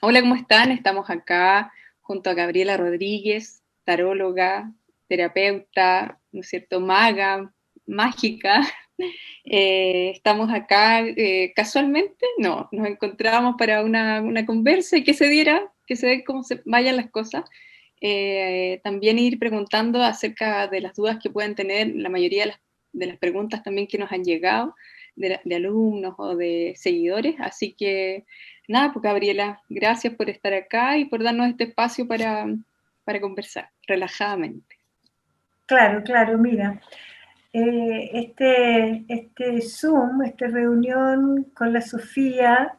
Hola, ¿cómo están? Estamos acá junto a Gabriela Rodríguez, taróloga, terapeuta, ¿no es cierto? Maga, mágica. Estamos acá casualmente, no, nos encontramos para una conversa y que se diera, que se ve cómo se vayan las cosas. También ir preguntando acerca de las dudas que pueden tener la mayoría de las preguntas también que nos han llegado de alumnos o de seguidores. Así que nada, pues Gabriela, gracias por estar acá y por darnos este espacio para conversar relajadamente. Claro, claro, mira, este Zoom, esta reunión con la Sofía,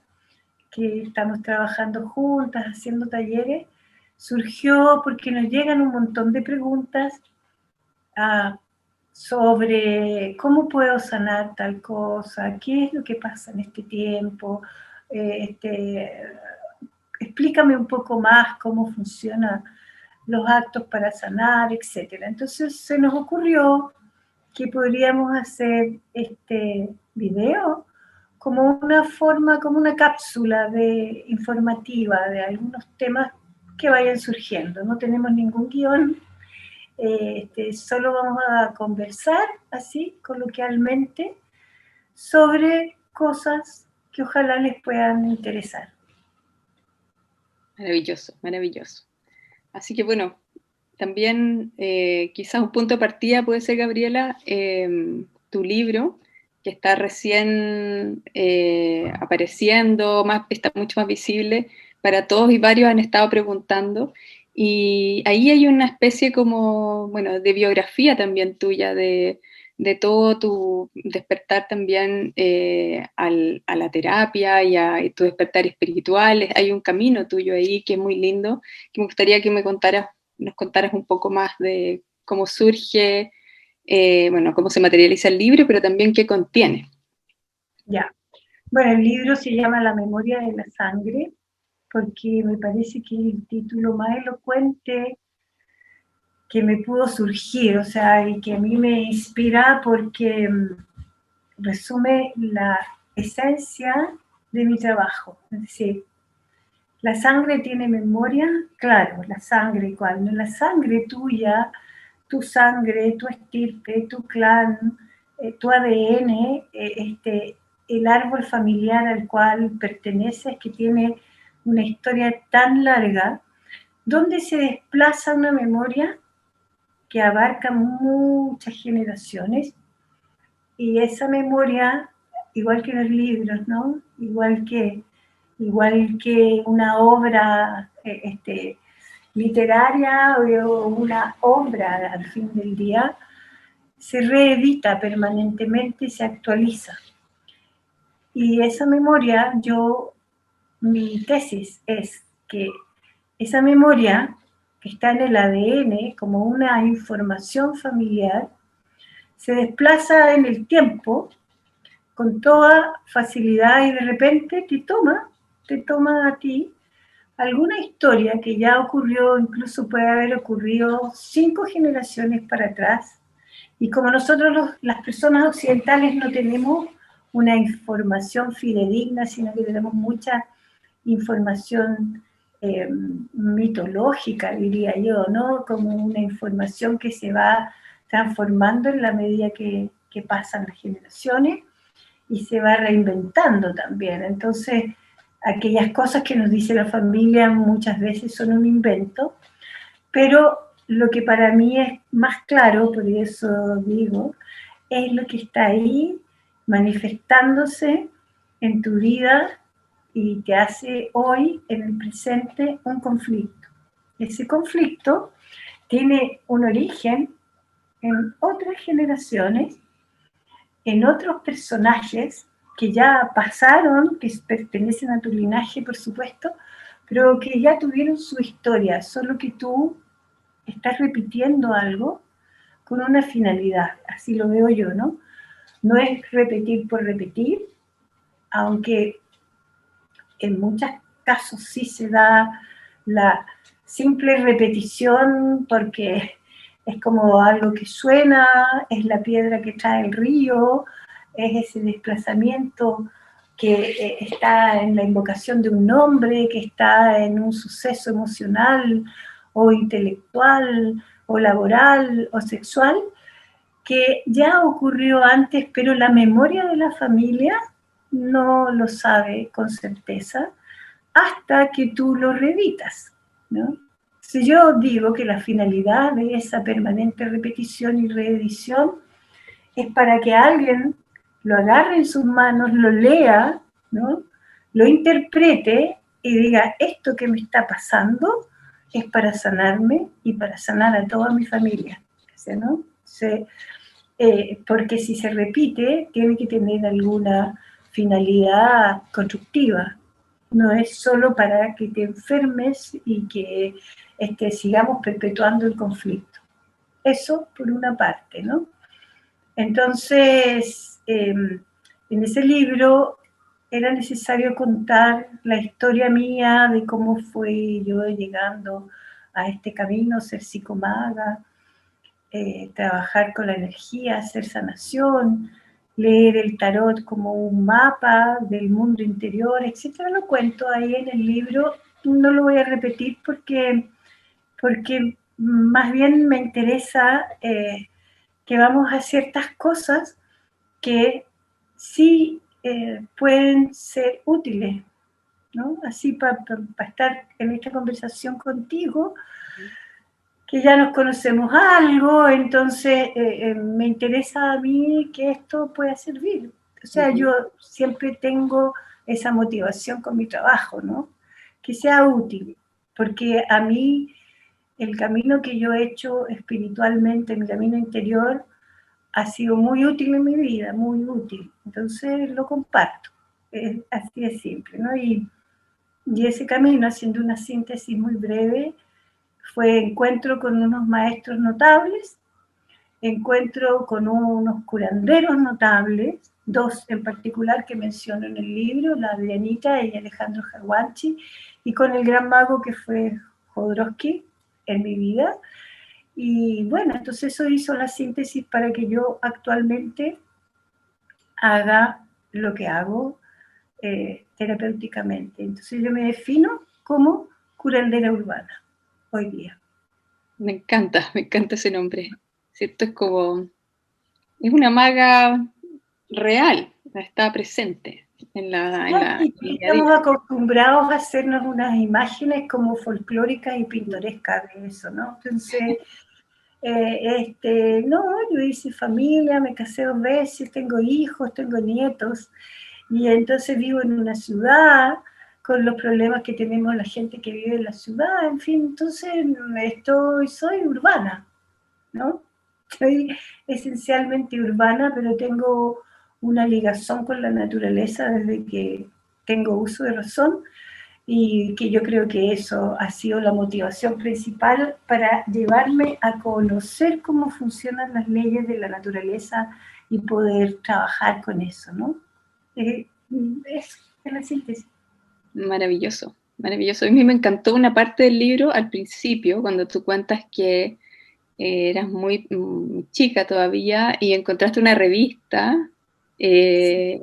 que estamos trabajando juntas, haciendo talleres, surgió porque nos llegan un montón de preguntas ah, sobre cómo puedo sanar tal cosa, qué es lo que pasa en este tiempo, eh, este, explícame un poco más cómo funcionan los actos para sanar, etcétera. Entonces se nos ocurrió que podríamos hacer este video como una forma, como una cápsula informativa de algunos temas que vayan surgiendo. No tenemos ningún guión, solo vamos a conversar así, coloquialmente, sobre cosas que ojalá les puedan interesar. Maravilloso, maravilloso. Así que bueno, también quizás un punto de partida puede ser, Gabriela, tu libro, que está recién apareciendo, está mucho más visible para todos y varios han estado preguntando. Y ahí hay una especie como, bueno, de biografía también tuya, de todo tu despertar también a la terapia y tu despertar espiritual. Hay un camino tuyo ahí que es muy lindo, que me gustaría que nos contaras un poco más de cómo surge, bueno, cómo se materializa el libro, pero también qué contiene. Ya. Bueno, el libro se llama La memoria de la sangre, porque me parece que es el título más elocuente que me pudo surgir, o sea, y que a mí me inspira porque resume la esencia de mi trabajo. Es decir, la sangre tiene memoria, claro, la sangre, cuando la sangre tuya, tu sangre, tu estirpe, tu clan, tu ADN, el árbol familiar al cual perteneces, que tiene una historia tan larga, donde se desplaza una memoria que abarca muchas generaciones y esa memoria, igual que los libros, ¿no? Igual que una obra literaria o una obra al fin del día, se reedita permanentemente y se actualiza. Y esa memoria, mi tesis es que esa memoria que está en el ADN como una información familiar, se desplaza en el tiempo con toda facilidad y de repente te toma a ti alguna historia que ya ocurrió, incluso puede haber ocurrido 5 generaciones para atrás. Y como nosotros las personas occidentales no tenemos una información fidedigna, sino que tenemos mucha información mitológica, diría yo, ¿no? Como una información que se va transformando en la medida que pasan las generaciones y se va reinventando también. Entonces, aquellas cosas que nos dice la familia muchas veces son un invento, pero lo que para mí es más claro, por eso digo, es lo que está ahí manifestándose en tu vida y te hace hoy, en el presente, un conflicto. Ese conflicto tiene un origen en otras generaciones, en otros personajes que ya pasaron, que pertenecen a tu linaje, por supuesto, pero que ya tuvieron su historia, solo que tú estás repitiendo algo con una finalidad, así lo veo yo, ¿no? No es repetir por repetir, aunque en muchos casos sí se da la simple repetición porque es como algo que suena, es la piedra que trae el río, es ese desplazamiento que está en la invocación de un nombre, que está en un suceso emocional o intelectual o laboral o sexual, que ya ocurrió antes, pero la memoria de la familia no lo sabe con certeza hasta que tú lo reeditas, ¿no? Si yo digo que la finalidad de esa permanente repetición y reedición es para que alguien lo agarre en sus manos, lo lea, ¿no? Lo interprete y diga, esto que me está pasando es para sanarme y para sanar a toda mi familia, ¿no? Porque si se repite, tiene que tener alguna finalidad constructiva. No es solo para que te enfermes y que sigamos perpetuando el conflicto. Eso por una parte, ¿no? Entonces, en ese libro era necesario contar la historia mía de cómo fui yo llegando a este camino, ser psicomaga, trabajar con la energía, hacer sanación, leer el tarot como un mapa del mundo interior, etcétera. Lo cuento ahí en el libro, no lo voy a repetir porque más bien me interesa que vamos a ciertas cosas que sí pueden ser útiles, ¿no? Así para estar en esta conversación contigo, que ya nos conocemos algo, entonces me interesa a mí que esto pueda servir. O sea, yo siempre tengo esa motivación con mi trabajo, ¿no? Que sea útil, porque a mí el camino que yo he hecho espiritualmente, mi camino interior, ha sido muy útil en mi vida, muy útil. Entonces lo comparto. Así de simple, ¿no? Y ese camino, haciendo una síntesis muy breve, fue encuentro con unos maestros notables, encuentro con unos curanderos notables, dos en particular que menciono en el libro, la Adrianita y Alejandro Jaguanchi, y con el gran mago que fue Jodorowsky en mi vida. Y bueno, entonces eso hizo la síntesis para que yo actualmente haga lo que hago terapéuticamente. Entonces yo me defino como curandera urbana hoy día. Me encanta ese nombre, ¿cierto? Es una maga real, está presente Sí, en el día a estamos día. acostumbrados a hacernos unas imágenes como folclóricas y pintorescas de eso, ¿no? Entonces, no, yo hice familia, me casé 2 veces, tengo hijos, tengo nietos, y entonces vivo en una ciudad con los problemas que tenemos la gente que vive en la ciudad, en fin, entonces soy urbana, ¿no? Soy esencialmente urbana, pero tengo una ligación con la naturaleza desde que tengo uso de razón y que yo creo que eso ha sido la motivación principal para llevarme a conocer cómo funcionan las leyes de la naturaleza y poder trabajar con eso, ¿no? Eso es la síntesis. Maravilloso, maravilloso. A mí me encantó una parte del libro al principio, cuando tú cuentas que eras muy chica todavía y encontraste una revista eh,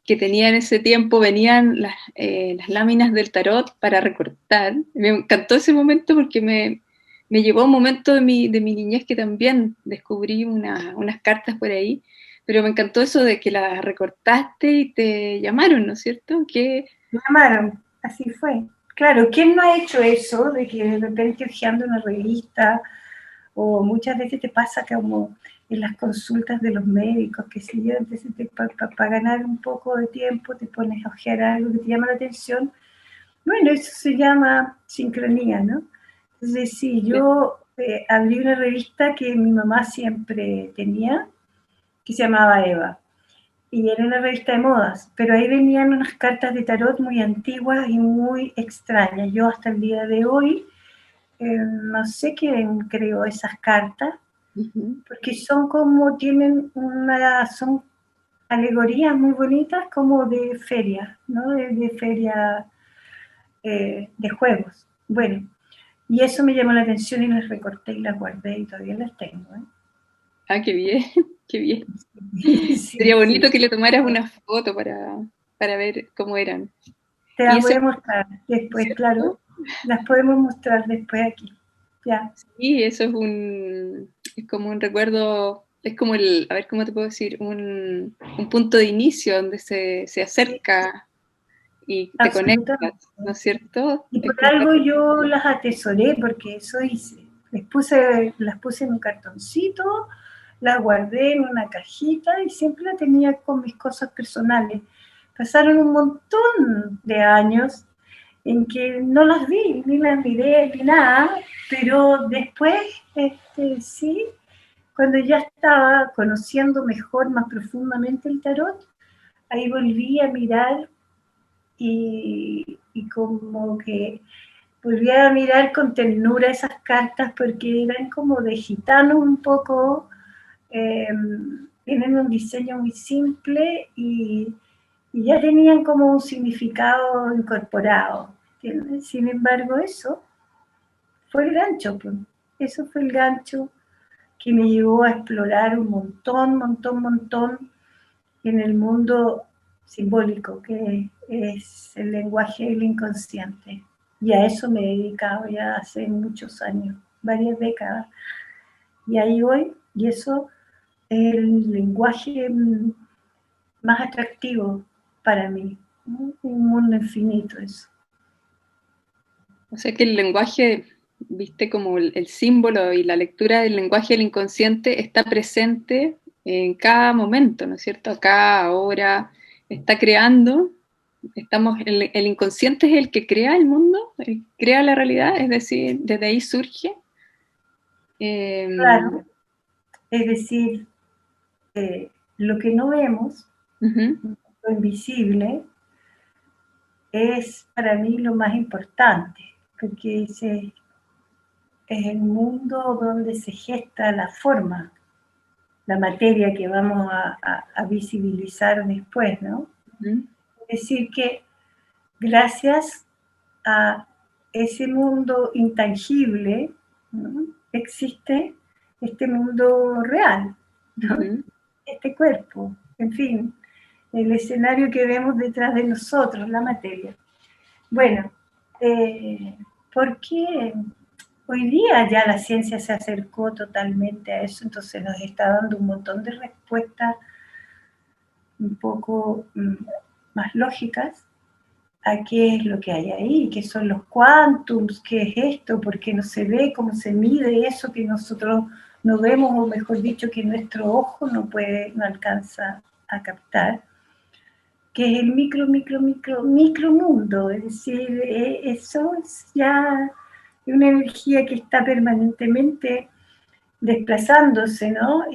que tenía en ese tiempo, venían las láminas del tarot para recortar. Me encantó ese momento porque me llevó a un momento de mi niñez que también descubrí unas cartas por ahí, pero me encantó eso de que las recortaste y te llamaron, ¿no es cierto? Que Me llamaron, así fue. Claro, ¿quién no ha hecho eso de que de repente hojeando una revista o muchas veces te pasa como en las consultas de los médicos, que si yo, entonces para ganar un poco de tiempo te pones a ojear algo que te llama la atención? Bueno, eso se llama sincronía, ¿no? Entonces, sí, yo abrí una revista que mi mamá siempre tenía, que se llamaba Eva, y era una revista de modas, pero ahí venían unas cartas de tarot muy antiguas y muy extrañas. Yo hasta el día de hoy no sé quién creó esas cartas, porque son alegorías muy bonitas como de feria, ¿no? De feria de juegos. Bueno, y eso me llamó la atención y las recorté y las guardé y todavía las tengo. qué bien, qué bien. Sí, Sería sí. bonito que le tomaras una foto para ver cómo eran. Te Y las voy eso, a mostrar después, ¿cierto? claro. Las podemos mostrar después aquí. Ya. Sí, eso es como un recuerdo, es como a ver cómo te puedo decir, un punto de inicio donde se Sí, acerca y te conectas, absolutamente. ¿no es cierto? Y Es por como, algo yo las atesoré, porque eso hice. Las puse en un cartoncito, las guardé en una cajita y siempre la tenía con mis cosas personales. Pasaron un montón de años en que no las vi, ni las miré, ni nada, pero después, sí, cuando ya estaba conociendo mejor, más profundamente el tarot, ahí volví a mirar y como que volví a mirar con ternura esas cartas porque eran como de gitanos un poco, eh, tienen un diseño muy simple y ya tenían como un significado incorporado. ¿Entiendes? Sin embargo, eso fue el gancho, pues. Eso fue el gancho que me llevó a explorar un montón, montón, montón en el mundo simbólico, que es el lenguaje del inconsciente. Y a eso me he dedicado ya hace muchos años, varias décadas. Y ahí voy, y eso es el lenguaje más atractivo para mí, ¿no? Un mundo infinito eso. o sea que el lenguaje, viste, como el símbolo y la lectura del lenguaje del inconsciente está presente en cada momento, ¿no es cierto? Acá, ahora, está creando, el inconsciente es el que crea el mundo, crea la realidad, es decir, desde ahí surge. Claro, Eh, es decir, lo que no vemos, uh-huh, lo invisible, es para mí lo más importante, porque es el mundo donde se gesta la forma, la materia que vamos a visibilizar después, ¿no? uh-huh. Es decir, que gracias a ese mundo intangible, ¿no? Existe este mundo real, ¿no? Uh-huh. Este cuerpo, en fin, el escenario que vemos detrás de nosotros, la materia. Bueno, ¿por qué hoy día ya la ciencia se acercó totalmente a eso? Entonces nos está dando un montón de respuestas un poco más lógicas a qué es lo que hay ahí, qué son los quantums, qué es esto, por qué no se ve, cómo se mide eso que nosotros no vemos, o mejor dicho, que nuestro ojo no alcanza a captar, que es el micro mundo, es decir, eso es ya una energía que está permanentemente desplazándose, ¿no?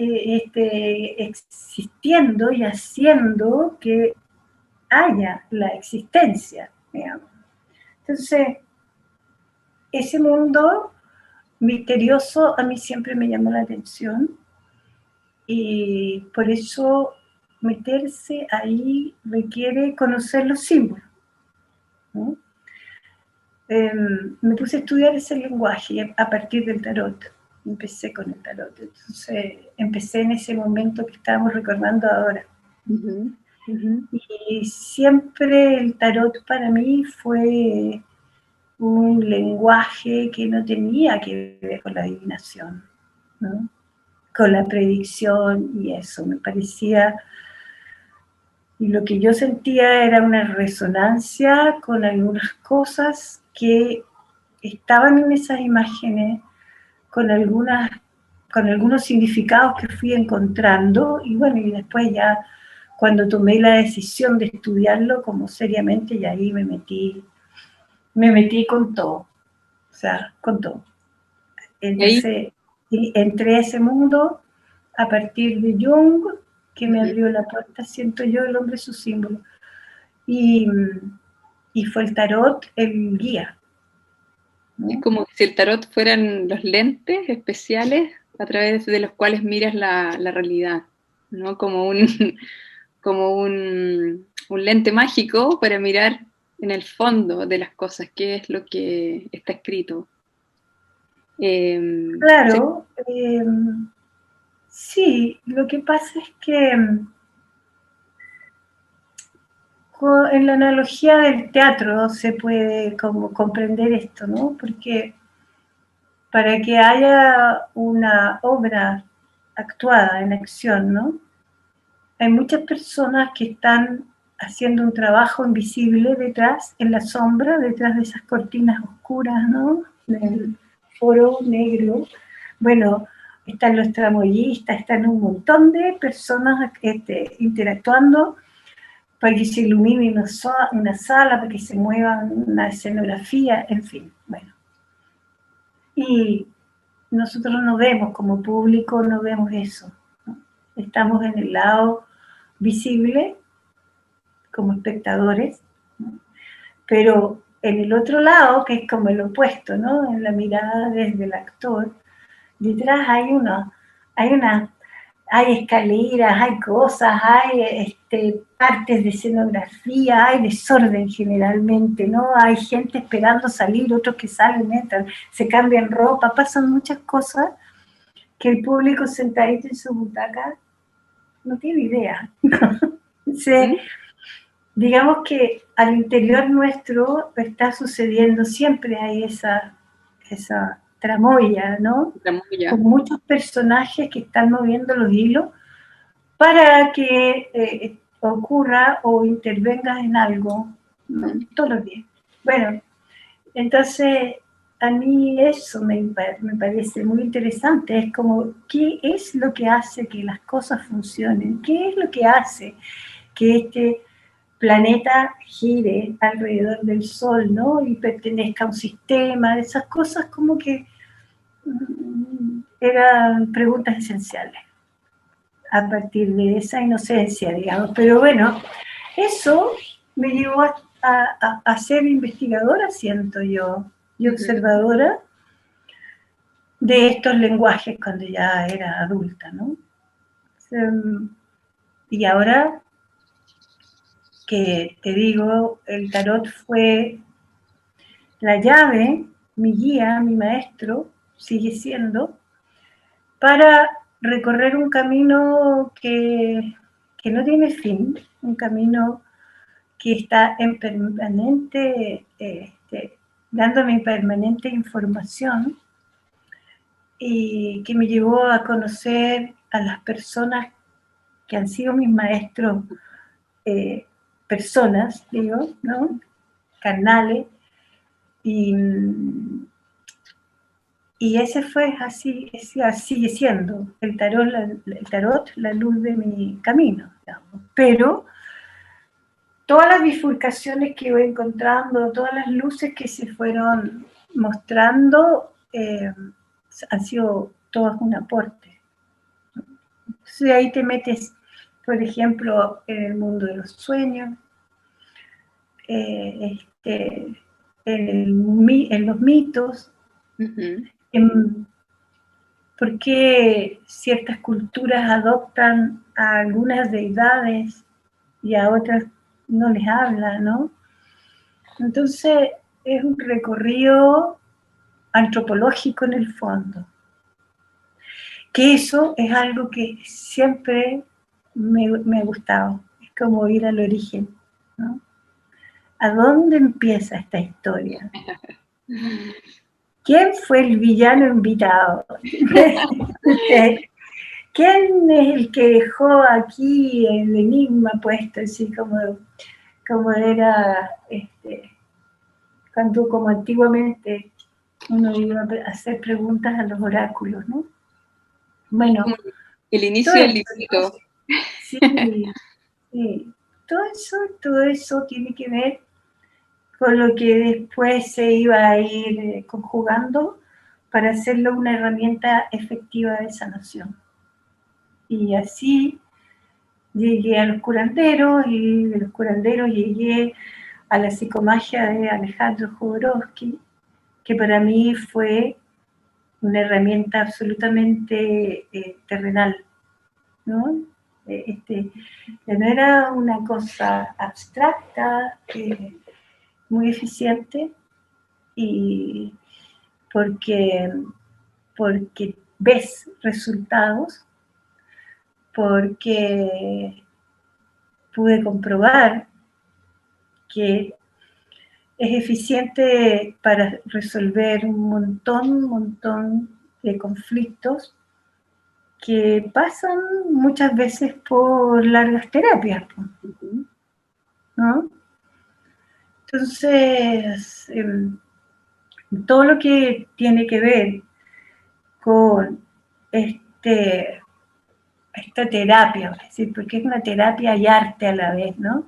Existiendo y haciendo que haya la existencia, digamos. Entonces, ese mundo misterioso a mí siempre me llamó la atención y por eso meterse ahí requiere conocer los símbolos, ¿no? Me puse a estudiar ese lenguaje a partir del tarot. Empecé con el tarot. Entonces, empecé en ese momento que estábamos recordando ahora. Uh-huh. Uh-huh. Y siempre el tarot para mí fue un lenguaje que no tenía que ver con la adivinación, ¿no? Con la predicción y eso. Me parecía, y lo que yo sentía era una resonancia con algunas cosas que estaban en esas imágenes, con algunos significados que fui encontrando, y bueno, y después ya cuando tomé la decisión de estudiarlo como seriamente, y ahí me metí con todo, o sea, con todo. Y ahí, Entonces, entré a ese mundo a partir de Jung, que me uh-huh. abrió la puerta, siento yo, el hombre su símbolo. Y, y fue el tarot el guía, Es ¿no? como si el tarot fueran los lentes especiales a través de los cuales miras la realidad, ¿no? Como como un lente mágico para mirar en el fondo de las cosas, qué es lo que está escrito. Sí. Claro, sí, lo que pasa es que en la analogía del teatro se puede como comprender esto, ¿no? Porque para que haya una obra actuada en acción, ¿no? Hay muchas personas que están haciendo un trabajo invisible detrás, en la sombra, detrás de esas cortinas oscuras, ¿no? Del foro negro. Bueno, están los tramoyistas, están un montón de personas interactuando para que se ilumine una sala, para que se mueva una escenografía, en fin, bueno. Y nosotros no vemos, como público, no vemos eso, ¿no? Estamos en el lado visible, como espectadores, ¿no? Pero en el otro lado, que es como el opuesto, ¿no? En la mirada desde el actor, detrás hay escaleras, hay cosas, hay partes de escenografía, hay desorden generalmente, ¿no? Hay gente esperando salir, otros que salen, entran, se cambian ropa, pasan muchas cosas que el público sentadito en su butaca no tiene idea. Digamos que al interior nuestro está sucediendo, siempre hay esa tramoya, ¿no? Con muchos personajes que están moviendo los hilos para que ocurra o intervenga en algo, ¿no? Todos los días. Bueno, entonces a mí eso me parece muy interesante, es como, ¿qué es lo que hace que las cosas funcionen? ¿Qué es lo que hace que este planeta gire alrededor del Sol, ¿no? Y pertenezca a un sistema, esas cosas como que eran preguntas esenciales a partir de esa inocencia, digamos. Pero bueno, eso me llevó a ser investigadora, siento yo, y observadora de estos lenguajes cuando ya era adulta, ¿no? Y ahora que te digo, el tarot fue la llave, mi guía, mi maestro, sigue siendo, para recorrer un camino que no tiene fin, un camino que está en permanente, dándome permanente información y que me llevó a conocer a las personas que han sido mis maestros, personas, digo, ¿no? Carnales, y ese fue así, sigue siendo el tarot, la luz de mi camino, digamos. Pero todas las bifurcaciones que voy encontrando, todas las luces que se fueron mostrando, han sido todas un aporte. Entonces ahí te metes, por ejemplo, en el mundo de los sueños, en los mitos, por qué ciertas culturas adoptan a algunas deidades y a otras no les habla, ¿no? Entonces es un recorrido antropológico en el fondo, que eso es algo que siempre me ha gustado, es como ir al origen, ¿no? ¿A dónde empieza esta historia? ¿Quién fue el villano invitado? ¿Quién es el que dejó aquí el enigma puesto, así como era cuando como antiguamente uno iba a hacer preguntas a los oráculos, ¿no? Bueno, el inicio del librito. Sí, sí. Todo eso tiene que ver con lo que después se iba a ir conjugando para hacerlo una herramienta efectiva de sanación. Y así llegué a los curanderos, y de los curanderos llegué a la psicomagia de Alejandro Jodorowsky, que para mí fue una herramienta absolutamente terrenal, ¿no? No era una cosa abstracta, muy eficiente, y porque ves resultados, porque pude comprobar que es eficiente para resolver un montón de conflictos que pasan muchas veces por largas terapias, ¿no? Entonces, todo lo que tiene que ver con esta terapia, es decir, porque es una terapia y arte a la vez, ¿no?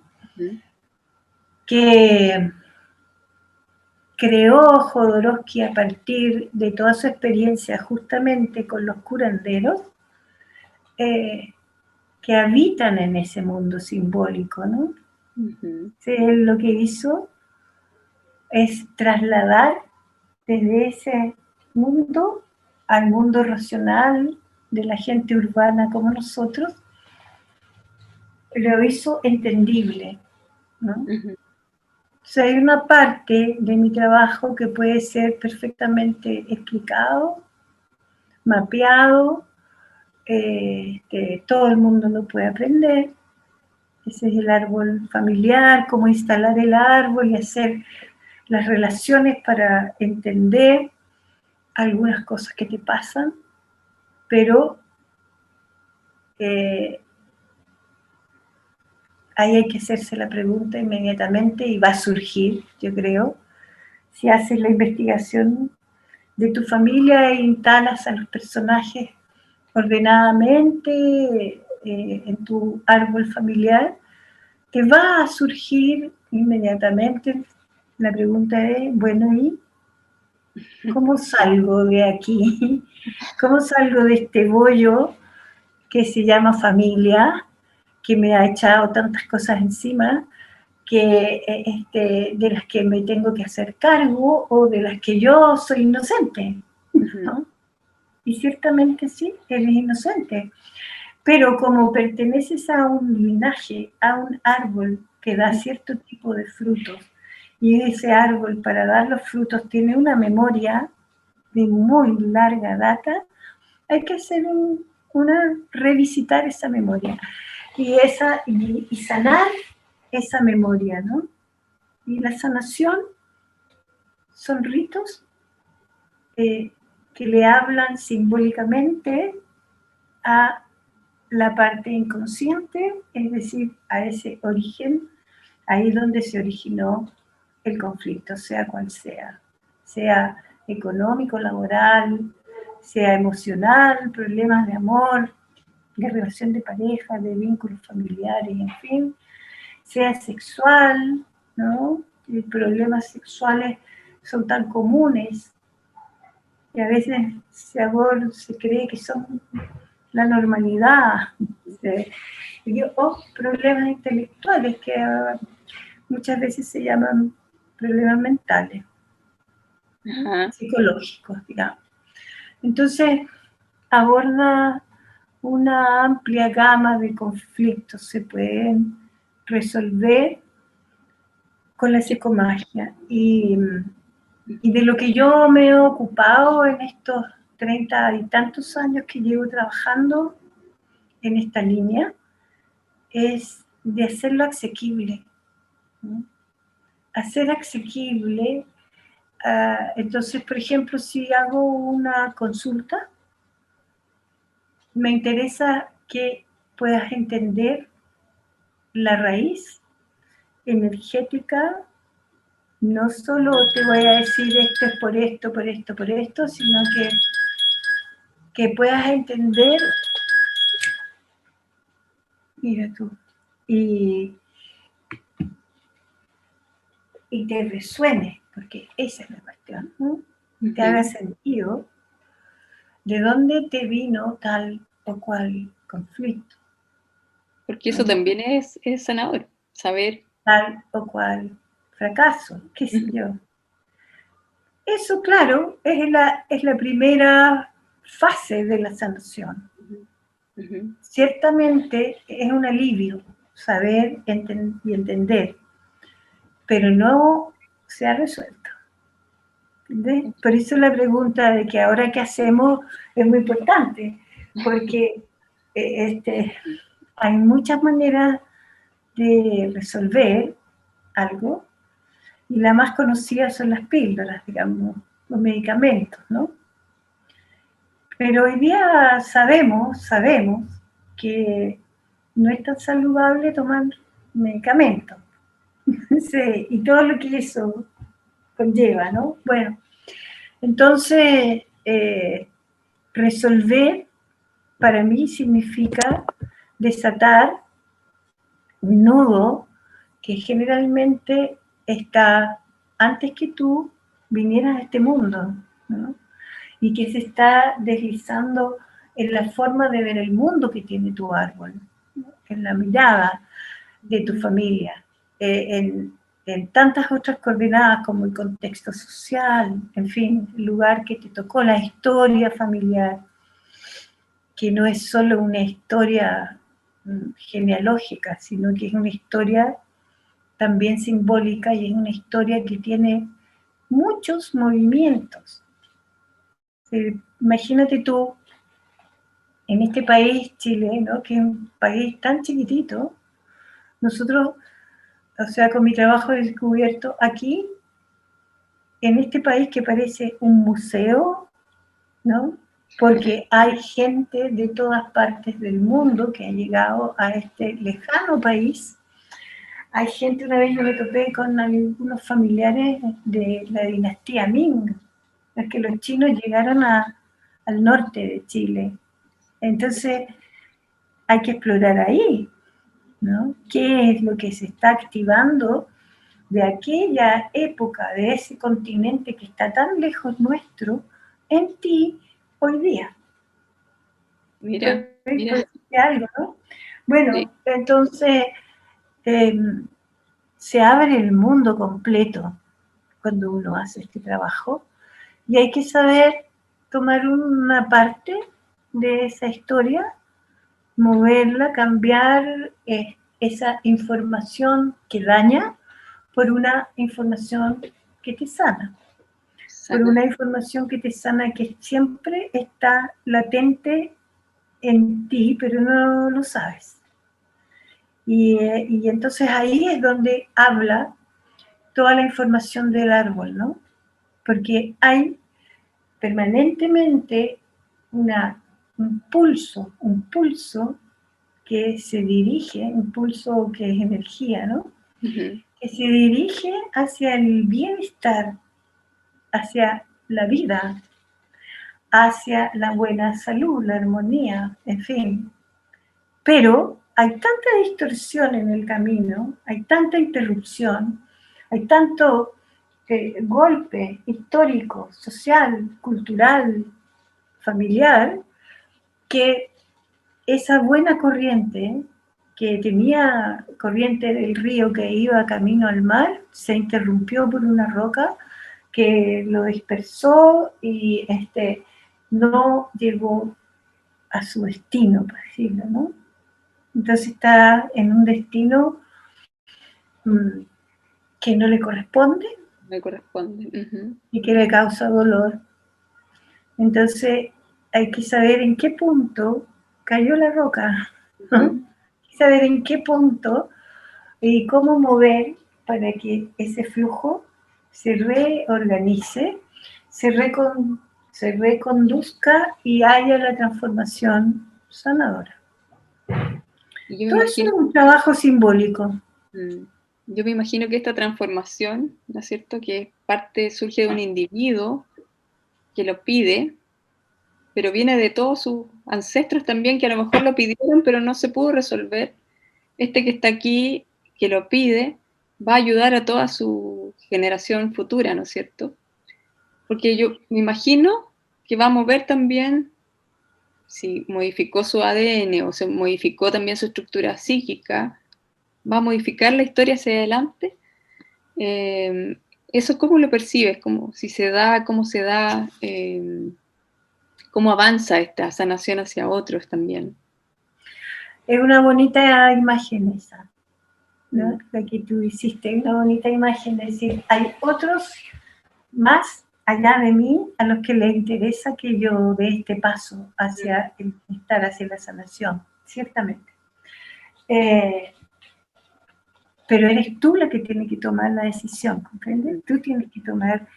Que creó Jodorowsky a partir de toda su experiencia justamente con los curanderos, que habitan en ese mundo simbólico, ¿no? Él lo que hizo es trasladar desde ese mundo al mundo racional de la gente urbana como nosotros, lo hizo entendible, ¿no? O sea, hay una parte de mi trabajo que puede ser perfectamente explicado, mapeado, que todo el mundo lo puede aprender. Ese es el árbol familiar, cómo instalar el árbol y hacer las relaciones para entender algunas cosas que te pasan, pero ahí hay que hacerse la pregunta inmediatamente y va a surgir, yo creo, si haces la investigación de tu familia e instalas a los personajes ordenadamente en tu árbol familiar, te va a surgir inmediatamente la pregunta es, bueno, ¿y cómo salgo de aquí? ¿Cómo salgo de este bollo que se llama familia, que me ha echado tantas cosas encima, de las que me tengo que hacer cargo o de las que yo soy inocente, ¿no? Y ciertamente sí, eres inocente, pero como perteneces a un linaje, a un árbol que da cierto tipo de frutos, y ese árbol para dar los frutos tiene una de muy larga data, hay que hacer revisitar esa memoria y sanar esa memoria, ¿no? Y la sanación son ritos que le hablan simbólicamente a la parte inconsciente, es decir, a ese origen, ahí donde se originó el conflicto, sea cual sea económico, laboral, sea emocional, problemas de amor, de relación de pareja, de vínculos familiares, en fin, sea sexual, ¿no? Y problemas sexuales son tan comunes y a veces se cree que son la normalidad, o problemas intelectuales que muchas veces se llaman problemas mentales, psicológicos, digamos. Entonces, aborda una amplia gama de conflictos, se pueden resolver con la psicomagia. Y de lo que yo me he ocupado en estos 30 y tantos años que llevo trabajando en esta línea, es de hacerlo asequible, ¿no? Hacer asequible, entonces, por ejemplo, si hago una consulta, me interesa que puedas entender la raíz energética. No solo te voy a decir esto es por esto, sino que puedas entender, mira tú, y te resuene, porque esa es la cuestión, ¿no? Y te haga sentido de dónde te vino tal o cual conflicto. Porque eso también es sanador, saber. Tal o cual fracaso, qué sé yo. Eso, claro, es la primera fase de la sanación. Ciertamente es un alivio saber y entender, pero no se ha resuelto. ¿Entendés? Por eso la pregunta de que ahora qué hacemos es muy importante, porque hay muchas maneras de resolver, algo, y la más conocida son las píldoras, digamos, los medicamentos, ¿no? Pero hoy día sabemos que no es tan saludable tomar medicamentos. Sí, y todo lo que eso conlleva, ¿no? Bueno, entonces, resolver para mí significa desatar un nudo que generalmente está antes que tú vinieras a este mundo, ¿no? Y que se está deslizando en la forma de ver el mundo que tiene tu árbol, ¿no? En la mirada de tu familia, en tantas otras coordenadas como el contexto social, en fin, el lugar que te tocó, la historia familiar, que no es solo una historia genealógica, sino que es una historia también simbólica y es una historia que tiene muchos movimientos. Imagínate tú, en este país, Chile, ¿no? Que es un país tan chiquitito, nosotros, o sea, con mi trabajo he descubierto aquí, en este país que parece un museo, ¿no? Porque hay gente de todas partes del mundo que ha llegado a este lejano país. Hay gente, una vez yo me topé con algunos familiares de la dinastía Ming, es que los chinos llegaron al norte de Chile. Entonces hay que explorar ahí, ¿no? ¿Qué es lo que se está activando de aquella época, de ese continente que está tan lejos nuestro, en ti hoy día? Mira, mira. Algo, ¿no? Bueno, Sí. entonces se abre el mundo completo cuando uno hace este trabajo y hay que saber tomar una parte de esa historia, moverla, cambiar esa información que daña por una información que te sana, por una información que te sana que siempre está latente en ti, pero no lo sabes. Y entonces ahí es donde habla toda la información del árbol, ¿no? Porque hay permanentemente un pulso que se dirige, un pulso que es energía, ¿no? Uh-huh. Que se dirige hacia el bienestar, hacia la vida, hacia la buena salud, la armonía, en fin. Pero hay tanta distorsión en el camino, hay tanta interrupción, hay tanto golpe histórico, social, cultural, familiar, que esa buena corriente, que tenía corriente del río que iba camino al mar, se interrumpió por una roca que lo dispersó y no llegó a su destino, por decirlo, ¿no? Entonces está en un destino que no le corresponde. Me corresponde. Uh-huh. Y que le causa dolor. Entonces hay que saber en qué punto cayó la roca, ¿no? Uh-huh. Hay que saber en qué punto y cómo mover para que ese flujo se reorganice, se reconduzca y haya la transformación sanadora. Y yo me Todo eso imagino, es un trabajo simbólico. yo me imagino que esta transformación, ¿no es cierto?, que parte, surge de un individuo que lo pide, pero viene de todos sus ancestros también, que a lo mejor lo pidieron, pero no se pudo resolver. Este que está aquí, que lo pide, va a ayudar a toda su generación futura, ¿no es cierto? Porque yo me imagino que va a mover también, si modificó su ADN o se modificó también su estructura psíquica, va a modificar la historia hacia adelante. ¿Eso cómo lo percibes? Como si se da, cómo se da, cómo avanza esta sanación hacia otros también. Es una bonita imagen esa, ¿no? La que tú hiciste, una bonita imagen, es decir, hay otros más allá de mí a los que les interesa que yo dé este paso hacia el bienestar, hacia la sanación, ciertamente. pero eres tú la que tiene que tomar la decisión, ¿comprendes? Tú tienes que tomar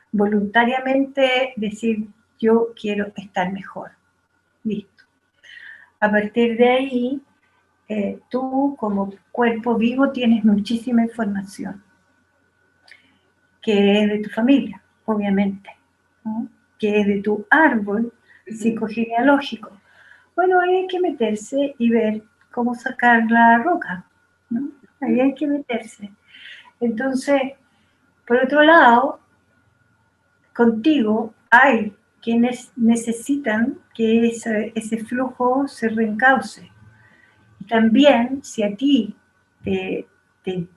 voluntariamente, decir, yo quiero estar mejor, listo. A partir de ahí, tú como cuerpo vivo tienes muchísima información, que es de tu familia, obviamente, ¿no? Que es de tu árbol psicogenealógico. Bueno, ahí hay que meterse y ver cómo sacar la roca, ¿no? Ahí hay que meterse. Entonces, por otro lado, contigo hay quienes necesitan que ese flujo se reencauce. Y también, si a ti te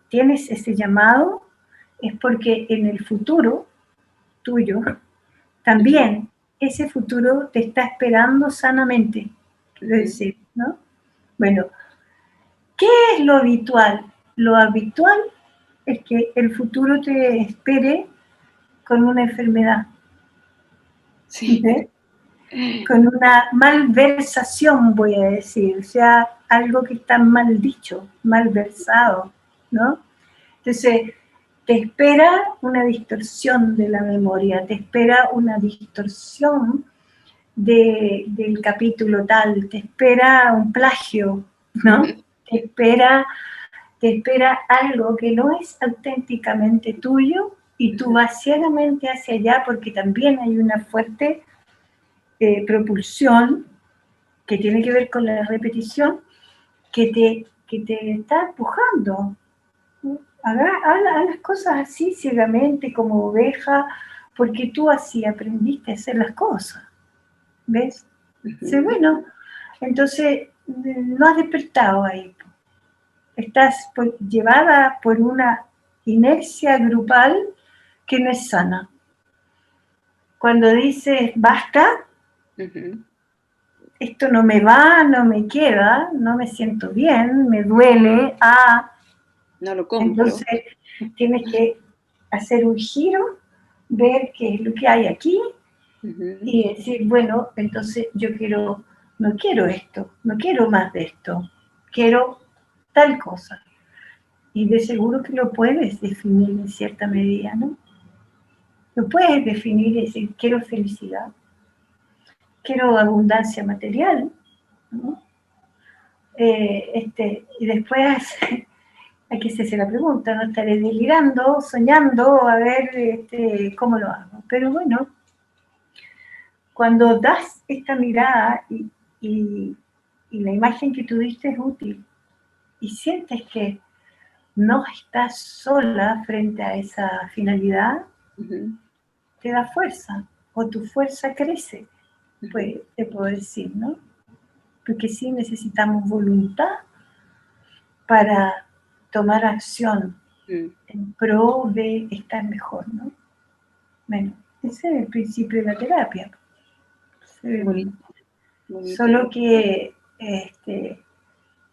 tienes ese llamado, es porque en el futuro tuyo, también ese futuro te está esperando sanamente. Quiero decir, ¿no? Bueno, ¿qué es lo habitual? Lo habitual es que el futuro te espere con una enfermedad, Sí. ¿ves? Con una malversación, voy a decir, o sea, algo que está mal dicho, mal versado, ¿no? Entonces, te espera una distorsión de la memoria, te espera una distorsión del capítulo tal, te espera un plagio, ¿no? Te espera algo que no es auténticamente tuyo y tú vas ciegamente hacia allá porque también hay una fuerte propulsión que tiene que ver con la repetición que te está empujando. Haz las cosas así ciegamente como oveja porque tú así aprendiste a hacer las cosas. ¿Ves? Sí, bueno, entonces no has despertado ahí. Estás llevada por una inercia grupal que no es sana. Cuando dices basta, esto no me va, no me queda, no me siento bien, me duele, no lo compro. Entonces tienes que hacer un giro, ver qué es lo que hay aquí y decir, bueno, entonces yo no quiero esto, no quiero más de esto, quiero tal cosa. Y de seguro que lo puedes definir en cierta medida, ¿no? Lo puedes definir y decir, quiero felicidad, quiero abundancia material, ¿no? Y después hay que hacerse la pregunta, no estaré delirando, soñando, a ver cómo lo hago. Pero bueno, cuando das esta mirada y la imagen que tuviste es útil y sientes que no estás sola frente a esa finalidad, te da fuerza o tu fuerza crece, pues te puedo decir, ¿no? Porque sí necesitamos voluntad para tomar acción en pro de estar mejor, ¿no? Bueno, ese es el principio de la terapia. Bonito. Solo que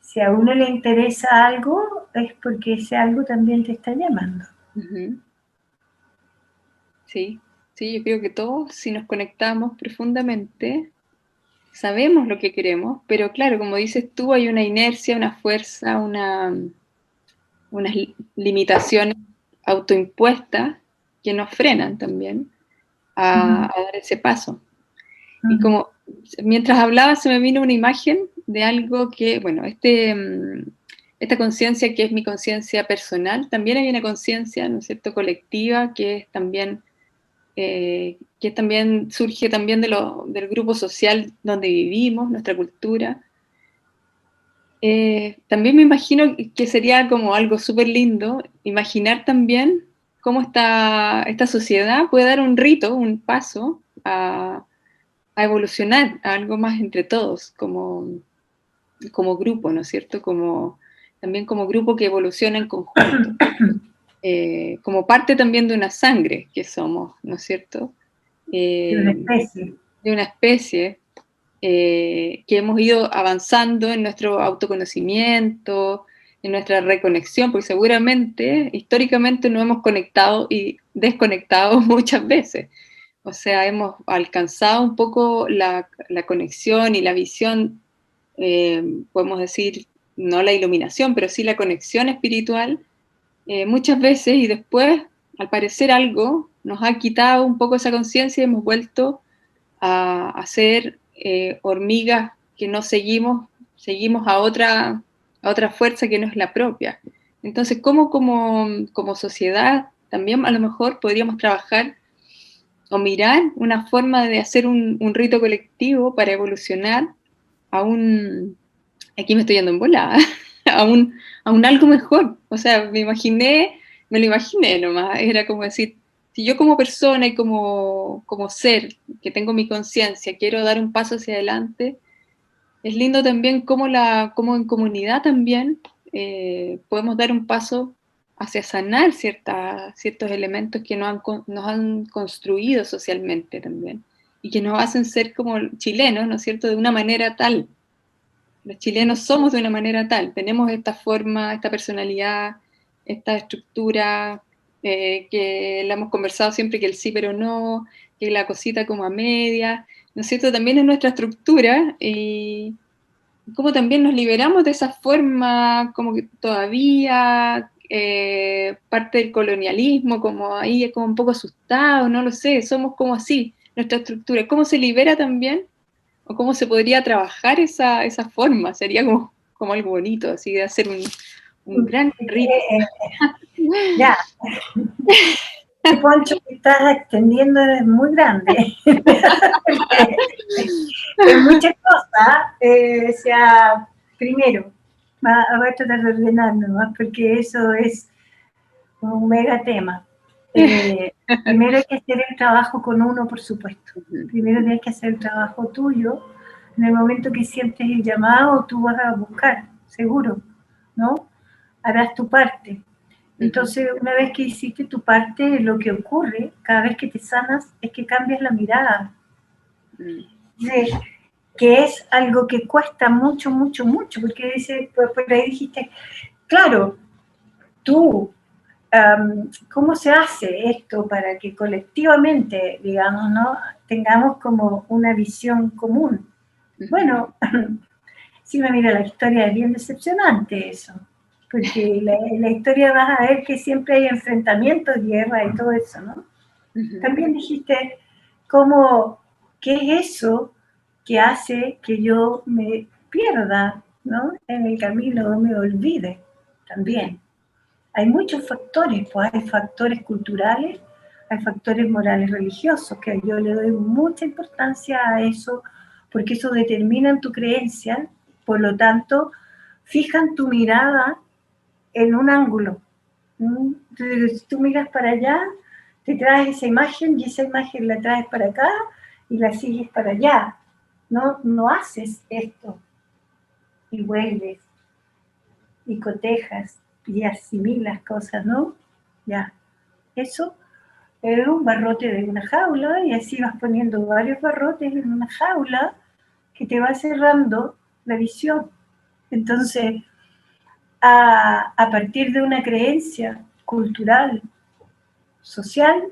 si a uno le interesa algo, es porque ese algo también te está llamando. Sí, sí, yo creo que todos, si nos conectamos profundamente, sabemos lo que queremos, pero claro, como dices tú, hay una inercia, una fuerza, unas limitaciones autoimpuestas que nos frenan también a dar ese paso. Y como mientras hablaba se me vino una imagen de algo que, bueno, esta conciencia que es mi conciencia personal, también hay una conciencia, ¿no es cierto?, colectiva, que también surge también del grupo social donde vivimos, nuestra cultura. También me imagino que sería como algo súper lindo imaginar también cómo esta sociedad puede dar un rito, un paso a evolucionar a algo más entre todos, como grupo, ¿no es cierto? También como grupo que evoluciona en conjunto, como parte también de una sangre que somos, ¿no es cierto? De una especie. De una especie que hemos ido avanzando en nuestro autoconocimiento, en nuestra reconexión, porque seguramente, históricamente, nos hemos conectado y desconectado muchas veces. O sea, hemos alcanzado un poco la conexión y la visión, podemos decir, no la iluminación, pero sí la conexión espiritual muchas veces, y después, al parecer algo, nos ha quitado un poco esa conciencia y hemos vuelto a ser hormigas que no seguimos a otra fuerza que no es la propia. Entonces, ¿cómo como sociedad también a lo mejor podríamos trabajar o mirar una forma de hacer un rito colectivo para evolucionar a un, aquí me estoy yendo en volada, a un algo mejor? O sea, me lo imaginé nomás, era como decir, si yo como persona y como ser, que tengo mi conciencia, quiero dar un paso hacia adelante, es lindo también como en comunidad también podemos dar un paso hacia sanar ciertos elementos que nos han construido socialmente también y que nos hacen ser como chilenos, ¿no es cierto?, de una manera tal. Los chilenos somos de una manera tal, tenemos esta forma, esta personalidad, esta estructura, que la hemos conversado siempre, que el sí pero no, que la cosita como a media, ¿no es cierto? También es nuestra estructura y como también nos liberamos de esa forma, como que todavía parte del colonialismo, como ahí es como un poco asustado, no lo sé, somos como así, nuestra estructura. ¿Cómo se libera también? ¿O cómo se podría trabajar esa forma? Sería como algo bonito, así de hacer un gran rito. Ya, el poncho que estás extendiendo es muy grande. En muchas cosas, o sea, primero, voy a tratar de ordenar nomás, porque eso es un mega tema. Primero hay que hacer el trabajo con uno, por supuesto. Primero tienes que hacer el trabajo tuyo. En el momento que sientes el llamado, tú vas a buscar, seguro, ¿no? Harás tu parte. Entonces, una vez que hiciste tu parte, lo que ocurre cada vez que te sanas es que cambias la mirada. Sí, que es algo que cuesta mucho, mucho, mucho, porque dice, por ahí dijiste, claro, tú, ¿cómo se hace esto para que colectivamente, digamos, ¿no?, tengamos como una visión común? Bueno, si uno mira la historia es bien decepcionante eso, porque la historia vas a ver que siempre hay enfrentamientos, guerra y todo eso, ¿no? También dijiste, ¿cómo, qué es eso que hace que yo me pierda, ¿no?, en el camino, me olvide también? Hay muchos factores, pues hay factores culturales, hay factores morales religiosos, que yo le doy mucha importancia a eso, porque eso determina tu creencia, por lo tanto, fijan tu mirada en un ángulo. Entonces, si tú miras para allá, te traes esa imagen y esa imagen la traes para acá y la sigues para allá. No haces esto y vuelves y cotejas y asimilas cosas, ¿no? Ya. Eso es un barrote de una jaula y así vas poniendo varios barrotes en una jaula que te va cerrando la visión. Entonces, a partir de una creencia cultural, social,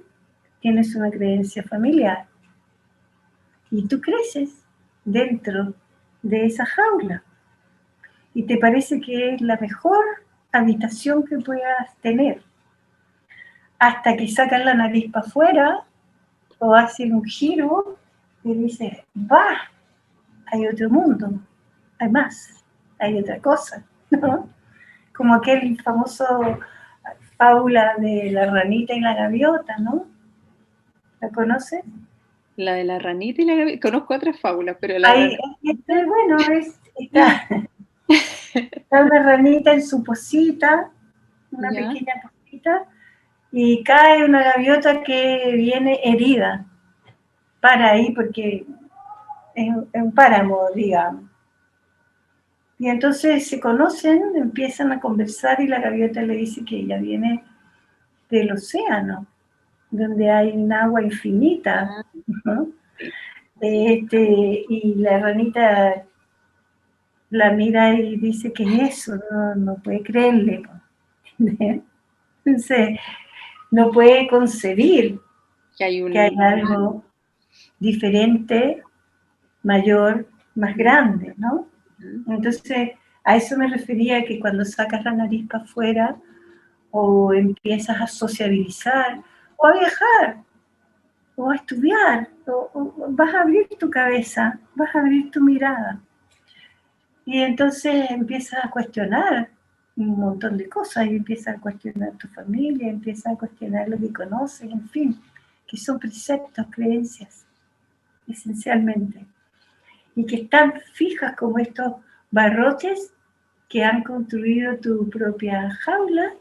tienes una creencia familiar y tú creces dentro de esa jaula y te parece que es la mejor habitación que puedas tener, hasta que sacan la nariz para afuera o hacen un giro y dices, va, hay otro mundo, hay más, hay otra cosa, ¿no? Como aquel famoso fábula de la ranita y la gaviota, ¿no? ¿La conoces? La de la ranita y la gaviota, conozco otras fábulas, pero Bueno, está una ranita en su posita, una ¿ya? pequeña posita, y cae una gaviota que viene herida. Para ahí porque es un páramo, digamos. Y entonces se conocen, empiezan a conversar y la gaviota le dice que ella viene del océano, donde hay un agua infinita, ¿no? Y la ranita la mira y dice, ¿qué es eso? No puede creerle. Entonces, no puede concebir Que hay que hay algo diferente, mayor, más grande, ¿no? Entonces, a eso me refería, que cuando sacas la nariz para afuera o empiezas a sociabilizar, o a viajar, o a estudiar, o vas a abrir tu cabeza, vas a abrir tu mirada. Y entonces empiezas a cuestionar un montón de cosas, y empiezas a cuestionar tu familia, empiezas a cuestionar lo que conoces, en fin, que son preceptos, creencias, esencialmente, y que están fijas como estos barrotes que han construido tu propia jaula,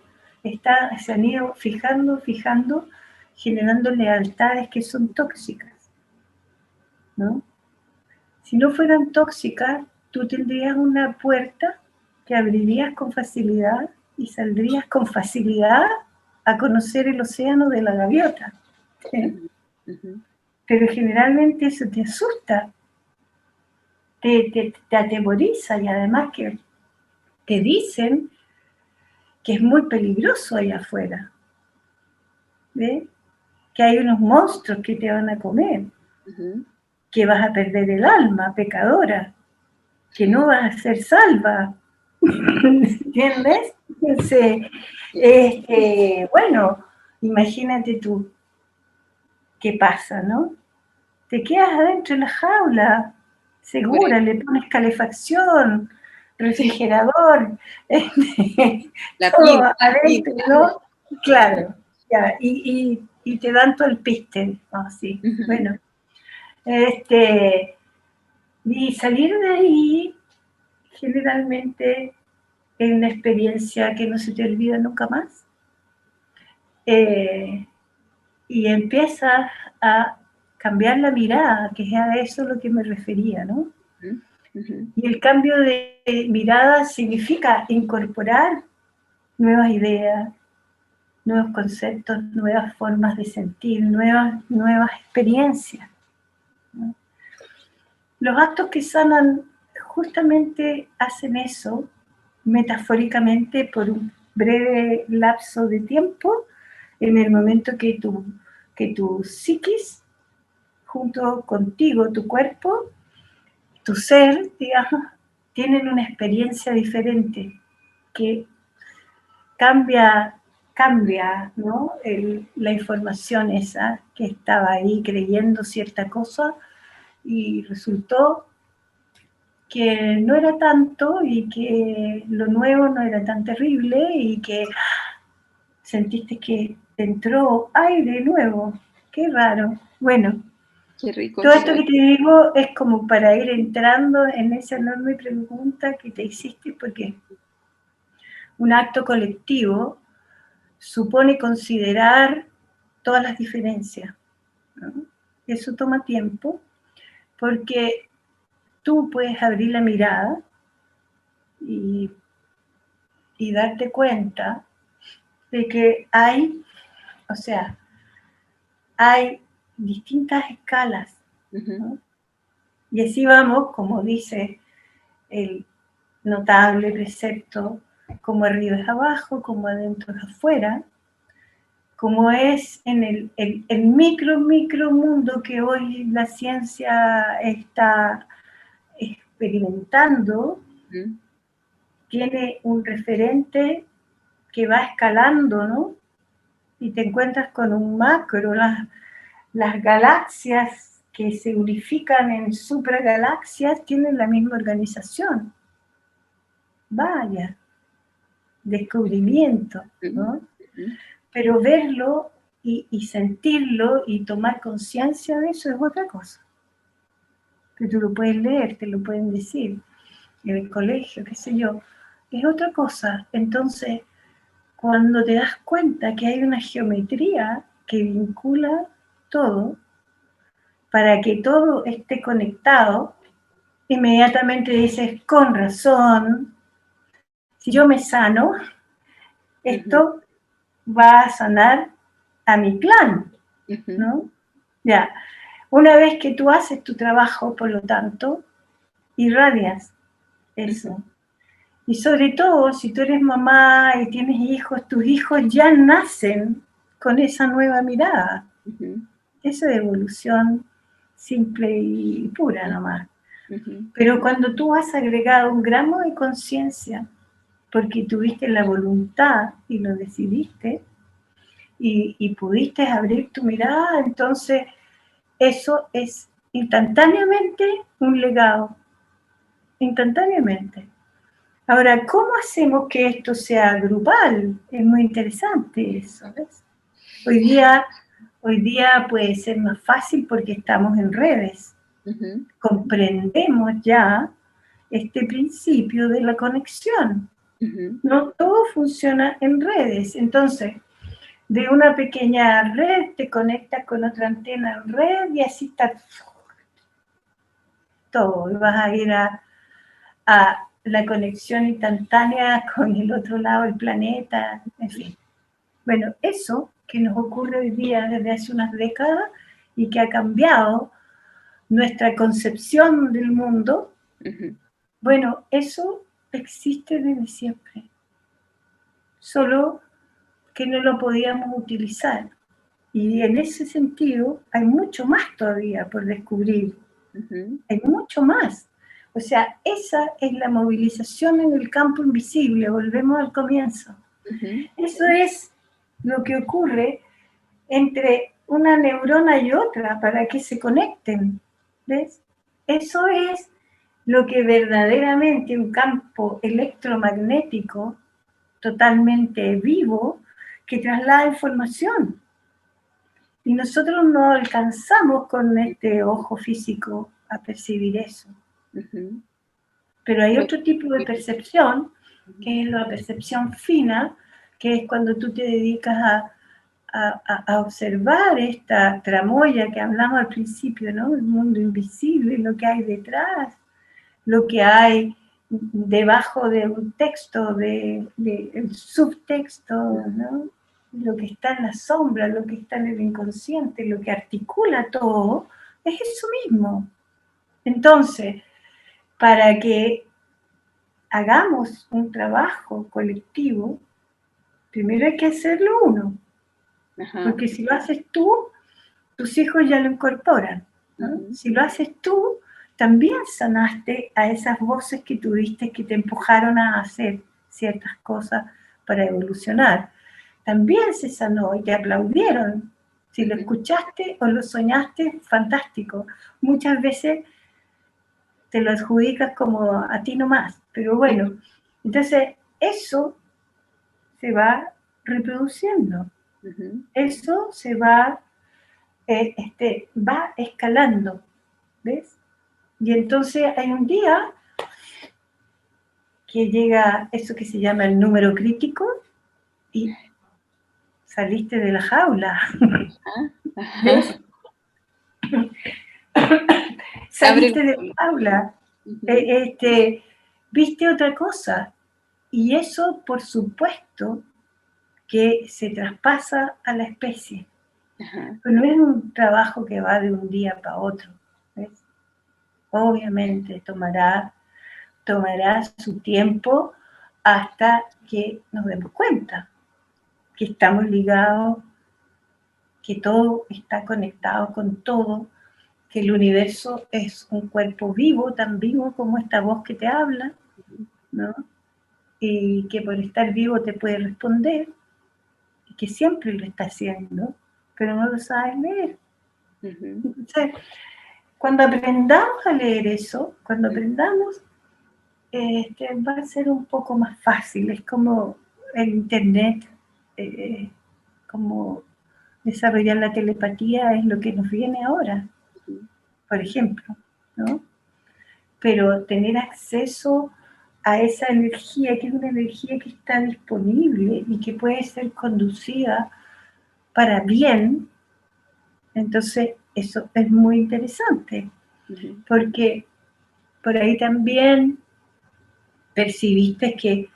se han ido fijando, generando lealtades que son tóxicas, ¿no? Si no fueran tóxicas, tú tendrías una puerta que abrirías con facilidad y saldrías con facilidad a conocer el océano de la gaviota, ¿sí? Pero generalmente eso te asusta, te atemoriza, y además que te dicen que es muy peligroso allá afuera, ¿ves? Que hay unos monstruos que te van a comer, que vas a perder el alma pecadora, que no vas a ser salva, ¿entiendes? Entonces, bueno, imagínate tú qué pasa, ¿no? Te quedas adentro de la jaula, segura, le pones calefacción, refrigerador, todo adentro, ¿no? Claro, ya, y te dan todo el piste, así, bueno. Y salir de ahí, generalmente, es una experiencia que no se te olvida nunca más. Y empiezas a cambiar la mirada, que es a eso a lo que me refería, ¿no? Y el cambio de mirada significa incorporar nuevas ideas, nuevos conceptos, nuevas formas de sentir, nuevas experiencias, ¿no? Los actos que sanan justamente hacen eso, metafóricamente, por un breve lapso de tiempo, en el momento que tu psiquis, junto contigo, tu cuerpo, tu ser, digamos, tienen una experiencia diferente que cambia, ¿no? La información esa que estaba ahí creyendo cierta cosa, y resultó que no era tanto, y que lo nuevo no era tan terrible, y que sentiste que te entró aire nuevo. Qué raro. Bueno, qué rico. Todo esto que te digo es como para ir entrando en esa enorme pregunta que te hiciste, porque un acto colectivo supone considerar todas las diferencias, ¿no? Eso toma tiempo, porque tú puedes abrir la mirada y darte cuenta de que hay distintas escalas, ¿no? Y así vamos, como dice el notable precepto, como arriba es abajo, como adentro es afuera, como es en el micro mundo que hoy la ciencia está experimentando. Tiene un referente que va escalando, ¿no? Y te encuentras con un macro, las galaxias que se unifican en supragalaxias tienen la misma organización. Vaya, descubrimiento, ¿no? Pero verlo y sentirlo y tomar conciencia de eso es otra cosa. Que tú lo puedes leer, te lo pueden decir en el colegio, qué sé yo, es otra cosa. Entonces, cuando te das cuenta que hay una geometría que vincula todo, para que todo esté conectado, inmediatamente dices, con razón, si yo me sano, esto va a sanar a mi clan, ¿no? Ya, una vez que tú haces tu trabajo, por lo tanto, irradias eso. Y sobre todo, si tú eres mamá y tienes hijos, tus hijos ya nacen con esa nueva mirada. Eso es evolución simple y pura nomás. Pero cuando tú has agregado un gramo de conciencia porque tuviste la voluntad y lo decidiste y pudiste abrir tu mirada, entonces eso es instantáneamente un legado, instantáneamente. Ahora, ¿cómo hacemos que esto sea grupal? Es muy interesante eso, ¿ves? Hoy día puede ser más fácil porque estamos en redes. Comprendemos ya este principio de la conexión. No todo funciona en redes. Entonces, de una pequeña red te conectas con otra antena en red y así está todo. Y vas a ir a la conexión instantánea con el otro lado del planeta, en fin. Bueno, eso que nos ocurre hoy día desde hace unas décadas y que ha cambiado nuestra concepción del mundo, bueno, eso existe desde siempre. Solo que no lo podíamos utilizar. Y en ese sentido hay mucho más todavía por descubrir. Hay mucho más. O sea, esa es la movilización en el campo invisible. Volvemos al comienzo. Eso es lo que ocurre entre una neurona y otra para que se conecten. ¿Ves? Eso es lo que verdaderamente un campo electromagnético totalmente vivo que traslada información. Y nosotros no alcanzamos con este ojo físico a percibir eso. Pero hay otro tipo de percepción, que es la percepción fina, que es cuando tú te dedicas a observar esta tramoya que hablamos al principio, ¿no? El mundo invisible, lo que hay detrás, lo que hay debajo de un texto, el subtexto, ¿no? Lo que está en la sombra, lo que está en el inconsciente, lo que articula todo, es eso mismo. Entonces, para que hagamos un trabajo colectivo, primero hay que hacerlo uno. Porque si lo haces tú, tus hijos ya lo incorporan, ¿no? Si lo haces tú, también sanaste a esas voces que tuviste que te empujaron a hacer ciertas cosas para evolucionar. También se sanó y te aplaudieron. Si lo escuchaste o lo soñaste, fantástico. Muchas veces te lo adjudicas como a ti nomás, pero bueno, entonces eso se va reproduciendo. Eso se va escalando, ¿ves? Y entonces hay un día que llega eso que se llama el número crítico y saliste de la jaula, ¿ves? Saliste de la jaula, viste otra cosa y eso por supuesto que se traspasa a la especie. Pero no es un trabajo que va de un día para otro, ¿ves? Obviamente tomará su tiempo hasta que nos demos cuenta que estamos ligados, que todo está conectado con todo, que el universo es un cuerpo vivo, tan vivo como esta voz que te habla, ¿no? Y que por estar vivo te puede responder, y que siempre lo está haciendo, pero no lo sabes leer. Entonces, cuando aprendamos a leer eso, cuando aprendamos, va a ser un poco más fácil. Es como el internet, como desarrollar la telepatía es lo que nos viene ahora, por ejemplo, ¿no? Pero tener acceso a esa energía, que es una energía que está disponible y que puede ser conducida para bien, entonces eso es muy interesante, porque por ahí también percibiste que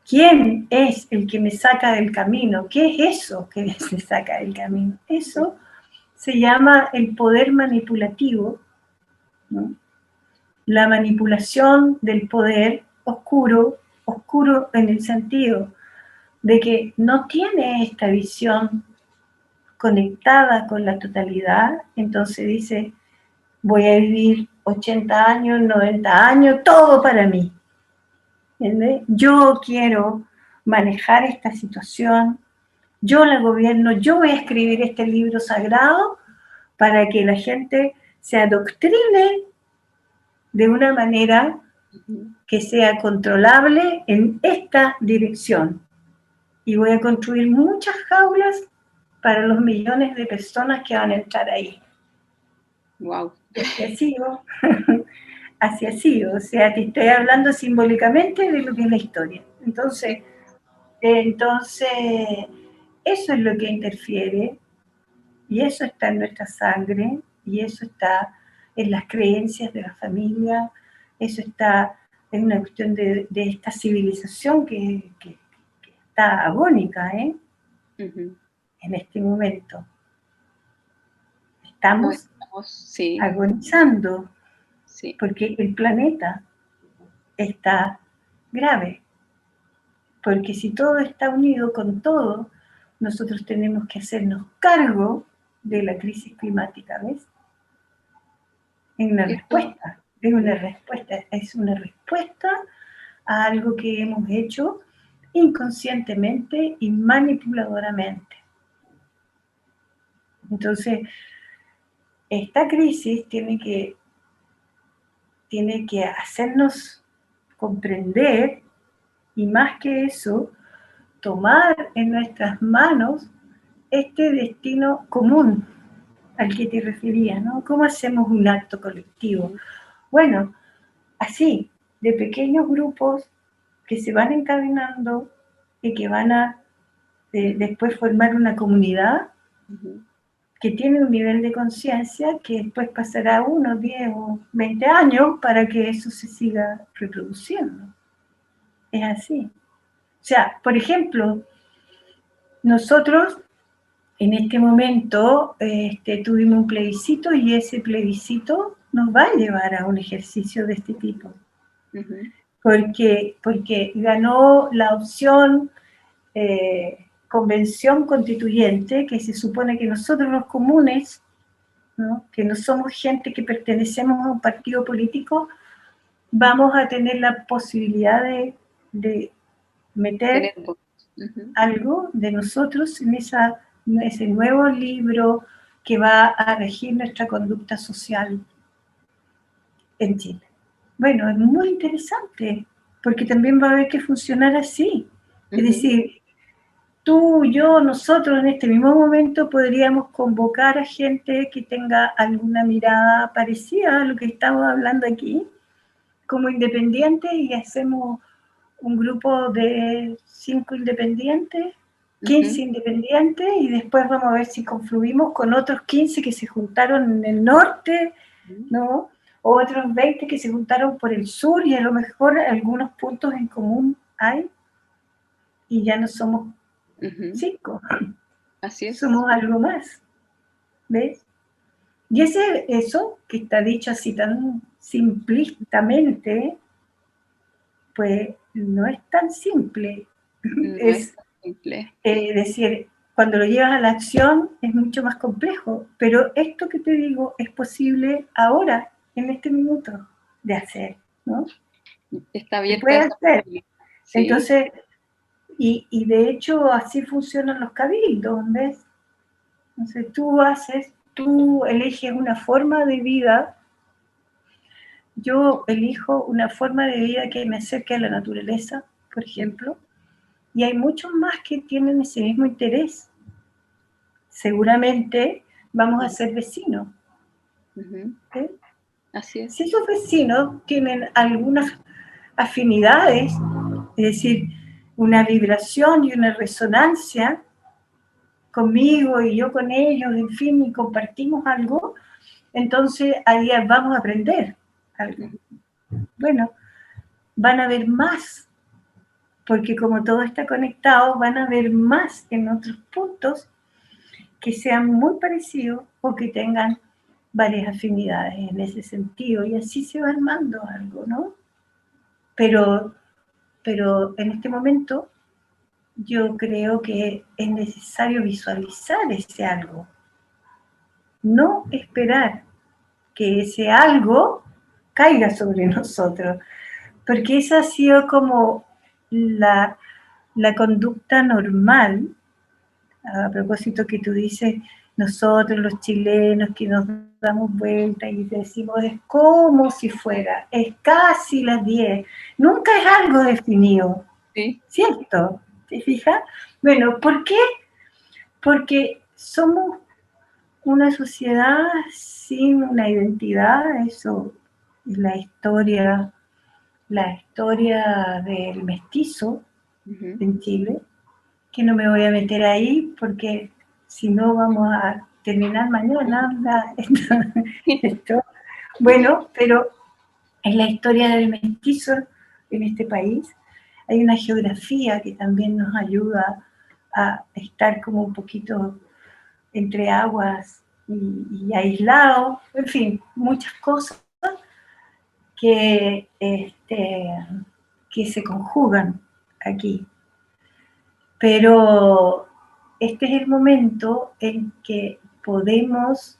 ¿quién es el que me saca del camino? ¿Qué es eso que me saca del camino? Eso se llama el poder manipulativo, ¿no? La manipulación del poder oscuro, oscuro en el sentido de que no tiene esta visión conectada con la totalidad, entonces dice, voy a vivir 80 años, 90 años, todo para mí. ¿entiendes? Yo quiero manejar esta situación, yo la gobierno, yo voy a escribir este libro sagrado para que la gente se adoctrine de una manera que sea controlable en esta dirección. Y voy a construir muchas jaulas para los millones de personas que van a entrar ahí. Wow. Y así ha sido. Así ha sido. O sea, te estoy hablando simbólicamente de lo que es la historia. Entonces, eso es lo que interfiere, y eso está en nuestra sangre, y eso está en las creencias de la familia, eso está en una cuestión de esta civilización que está agónica, en este momento. Estamos sí. agonizando, Sí. porque el planeta está grave. Porque si todo está unido con todo, nosotros tenemos que hacernos cargo de la crisis climática, ¿ves? Es una respuesta a algo que hemos hecho inconscientemente y manipuladoramente. Entonces, esta crisis tiene que hacernos comprender, y más que eso, tomar en nuestras manos este destino común al que te referías, ¿no? ¿Cómo hacemos un acto colectivo? Bueno, así, de pequeños grupos que se van encadenando y que van a después formar una comunidad que tiene un nivel de conciencia que después pasará unos 10 o 20 años para que eso se siga reproduciendo. Es así. O sea, por ejemplo, nosotros en este momento tuvimos un plebiscito, y ese plebiscito nos va a llevar a un ejercicio de este tipo. Porque ganó la opción convención constituyente, que se supone que nosotros los comunes, ¿no?, que no somos gente que pertenecemos a un partido político, vamos a tener la posibilidad de meter algo de nosotros en ese nuevo libro que va a regir nuestra conducta social en Chile. Bueno, es muy interesante, porque también va a haber que funcionar así. Es decir, tú, yo, nosotros en este mismo momento podríamos convocar a gente que tenga alguna mirada parecida a lo que estamos hablando aquí, como independientes, y hacemos un grupo de 5 independientes, 15 independientes, y después vamos a ver si confluimos con otros 15 que se juntaron en el norte, ¿no? O otros 20 que se juntaron por el sur, y a lo mejor algunos puntos en común hay, y ya no somos 5. Así es. Somos algo más, ¿ves? Y eso que está dicho así tan simplistamente, pues no es tan simple. No es tan simple. Es decir, cuando lo llevas a la acción es mucho más complejo, pero esto que te digo es posible ahora, en este minuto, de hacer, ¿no? Está abierta. Se puede hacer. Sí. Entonces, y de hecho así funcionan los cabildos, ¿ves? Entonces tú eliges una forma de vida. Yo elijo una forma de vida que me acerque a la naturaleza, por ejemplo, y hay muchos más que tienen ese mismo interés. Seguramente vamos a ser vecinos. ¿Sí? Así es. Si esos vecinos tienen algunas afinidades, es decir, una vibración y una resonancia conmigo y yo con ellos, en fin, y compartimos algo, entonces ahí vamos a aprender algo. Bueno, van a haber más, porque como todo está conectado, van a haber más en otros puntos que sean muy parecidos o que tengan varias afinidades en ese sentido, y así se va armando algo, ¿no? Pero en este momento yo creo que es necesario visualizar ese algo, no esperar que ese algo caiga sobre nosotros, porque esa ha sido como la conducta normal. A propósito que tú dices, nosotros los chilenos que nos damos vuelta y decimos, es como si fuera, es casi las 10, nunca es algo definido, Sí. ¿cierto? ¿Te fijas? Bueno, ¿por qué? Porque somos una sociedad sin una identidad, eso es la historia del mestizo en Chile, que no me voy a meter ahí porque si no vamos a terminar mañana esto. Bueno, pero en la historia del mestizo en este país hay una geografía que también nos ayuda a estar como un poquito entre aguas y aislados, en fin, muchas cosas que, que se conjugan aquí. Pero este es el momento en que podemos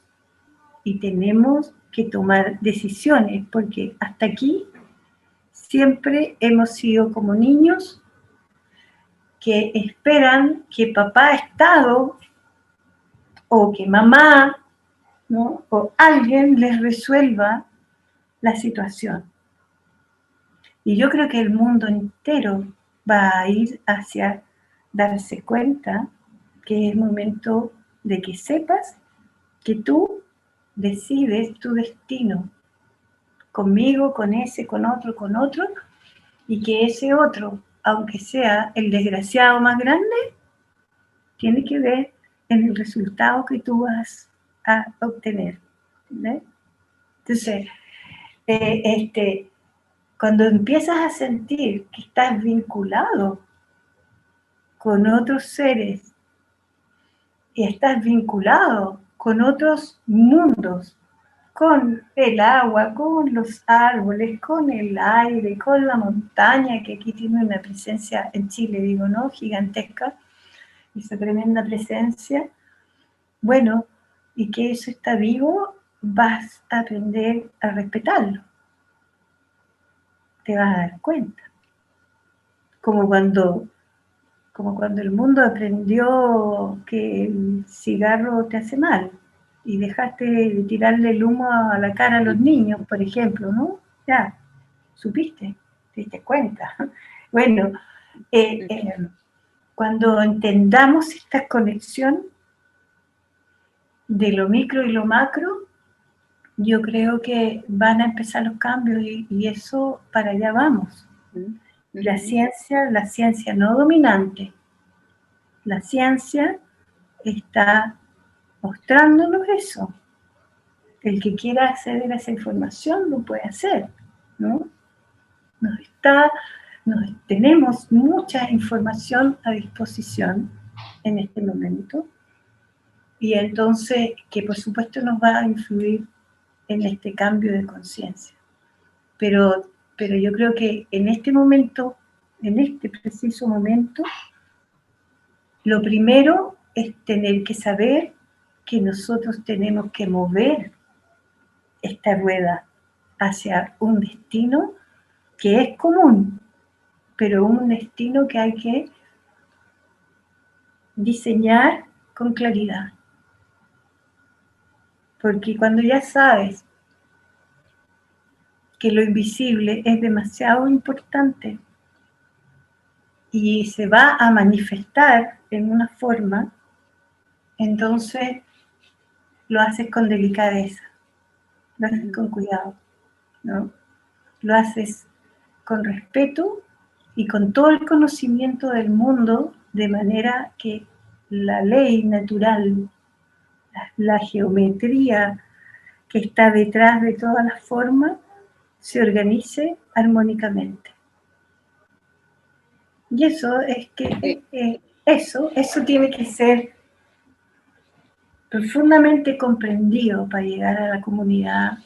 y tenemos que tomar decisiones, porque hasta aquí siempre hemos sido como niños que esperan que papá Estado o que mamá, ¿no? O alguien les resuelva la situación. Y yo creo que el mundo entero va a ir hacia darse cuenta que es momento de que sepas que tú decides tu destino, conmigo, con ese, con otro, y que ese otro, aunque sea el desgraciado más grande, tiene que ver en el resultado que tú vas a obtener. ¿Ves? Entonces, cuando empiezas a sentir que estás vinculado con otros seres y estás vinculado con otros mundos, con el agua, con los árboles, con el aire, con la montaña, que aquí tiene una presencia en Chile, digo, ¿no? Gigantesca, esa tremenda presencia. Bueno, y que eso está vivo, vas a aprender a respetarlo. Te vas a dar cuenta. Como cuando el mundo aprendió que el cigarro te hace mal y dejaste de tirarle el humo a la cara a los niños, por ejemplo, ¿no? Ya, supiste, te diste cuenta. Bueno, cuando entendamos esta conexión de lo micro y lo macro, yo creo que van a empezar los cambios y eso para allá vamos. La ciencia no dominante, la ciencia está mostrándonos eso. El que quiera acceder a esa información lo puede hacer, ¿no? Tenemos mucha información a disposición en este momento y entonces que por supuesto nos va a influir en este cambio de conciencia. Pero yo creo que en este momento, en este preciso momento, lo primero es tener que saber que nosotros tenemos que mover esta rueda hacia un destino que es común, pero un destino que hay que diseñar con claridad. Porque cuando ya sabes que lo invisible es demasiado importante y se va a manifestar en una forma, entonces lo haces con delicadeza, lo haces con cuidado, ¿no? Lo haces con respeto y con todo el conocimiento del mundo, de manera que la ley natural, la geometría que está detrás de todas las formas, se organice armónicamente. Y eso es que eso tiene que ser profundamente comprendido para llegar a la comunidad,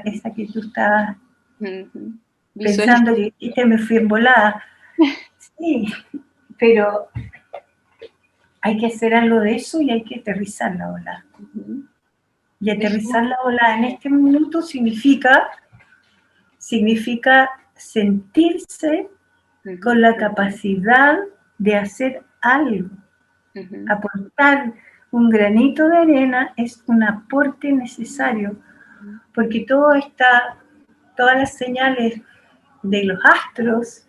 esa que tú estabas pensando que me fui embolada. Sí, pero hay que hacer algo de eso y hay que aterrizar la ola. Y aterrizar la ola en este minuto significa sentirse con la capacidad de hacer algo. Aportar un granito de arena es un aporte necesario, porque todas las señales de los astros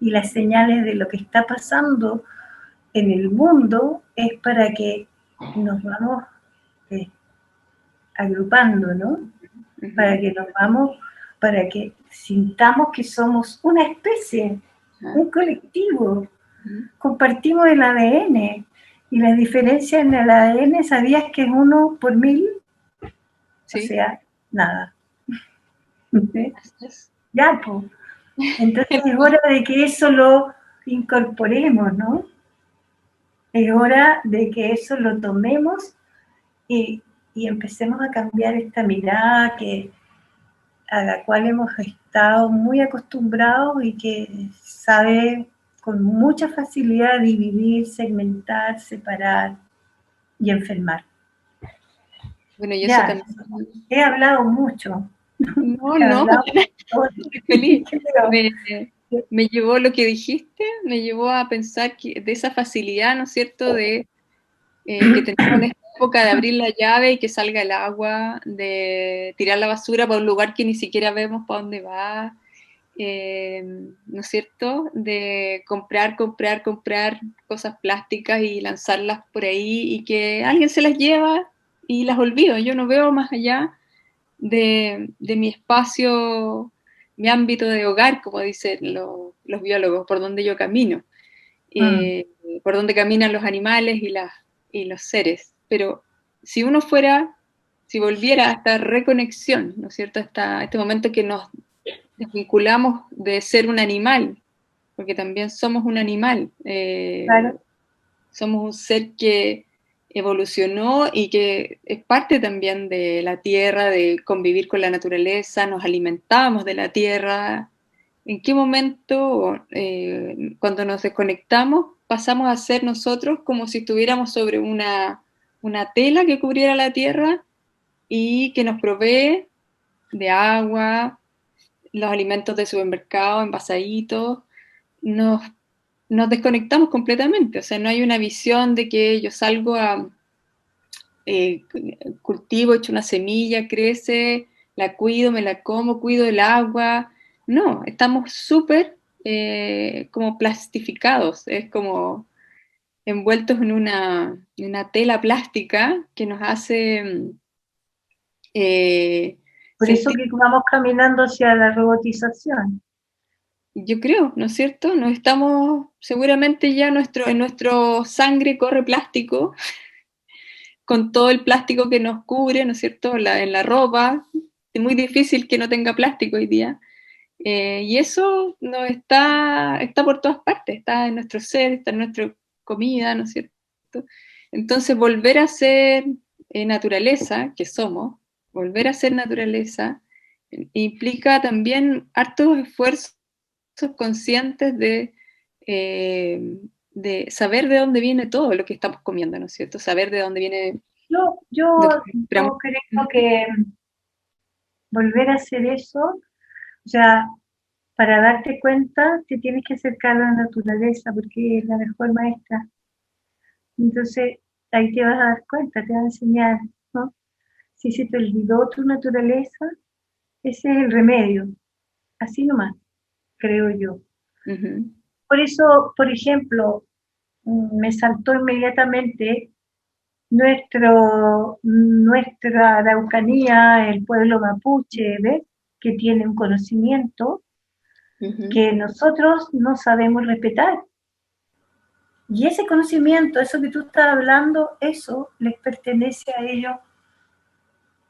y las señales de lo que está pasando en el mundo es para que nos vamos agrupando, ¿no? Para que sintamos que somos una especie, un colectivo. Compartimos el ADN, y la diferencia en el ADN, ¿sabías que es 1 por 1000? Sí. O sea, nada. Ya, pues. Entonces es hora de que eso lo incorporemos, ¿no? Es hora de que eso lo tomemos y empecemos a cambiar esta mirada a la cual hemos estado muy acostumbrados y que sabe con mucha facilidad dividir, segmentar, separar y enfermar. Bueno, y eso ya, también... He hablado mucho. No, estoy feliz. Me llevó lo que dijiste, me llevó a pensar de esa facilidad, ¿no es cierto?, de que tenemos en esta época de abrir la llave y que salga el agua, de tirar la basura para un lugar que ni siquiera vemos para dónde va, ¿no es cierto?, de comprar cosas plásticas y lanzarlas por ahí y que alguien se las lleva y las olvido. Yo no veo más allá de mi espacio, mi ámbito de hogar, como dicen los biólogos, por donde yo camino, por donde caminan los animales y los seres. Pero si volviera a esta reconexión, ¿no es cierto?, hasta este momento que nos desvinculamos de ser un animal, porque también somos un animal, claro. Somos un ser que evolucionó y que es parte también de la tierra, de convivir con la naturaleza, nos alimentamos de la tierra. ¿En qué momento, cuando nos desconectamos, pasamos a ser nosotros como si estuviéramos sobre una tela que cubriera la tierra y que nos provee de agua, los alimentos de supermercado, envasaditos? Nos desconectamos completamente, o sea, no hay una visión de que yo salgo a cultivo, echo una semilla, crece, la cuido, me la como, cuido el agua. No, estamos súper como plastificados, es como envueltos en una tela plástica que nos hace por eso que vamos caminando hacia la robotización. Yo creo, ¿no es cierto? No estamos, seguramente ya en nuestro sangre corre plástico, con todo el plástico que nos cubre, ¿no es cierto? En la ropa, es muy difícil que no tenga plástico hoy día. Y eso no está por todas partes, está en nuestro ser, está en nuestra comida, ¿no es cierto? Entonces, volver a ser naturaleza, que somos, volver a ser naturaleza, implica también hartos esfuerzos conscientes de saber de dónde viene todo lo que estamos comiendo, ¿no es cierto? Saber de dónde viene... Yo creo que volver a hacer eso, o sea, para darte cuenta, te tienes que acercar a la naturaleza porque es la mejor maestra. Entonces, ahí te vas a dar cuenta, te va a enseñar, ¿no? Si se te olvidó tu naturaleza, ese es el remedio. Así nomás, creo yo. Por eso, por ejemplo, me saltó inmediatamente nuestra Araucanía, el pueblo mapuche, ¿ves?, que tiene un conocimiento que nosotros no sabemos respetar. Y ese conocimiento, eso que tú estás hablando, eso les pertenece a ellos,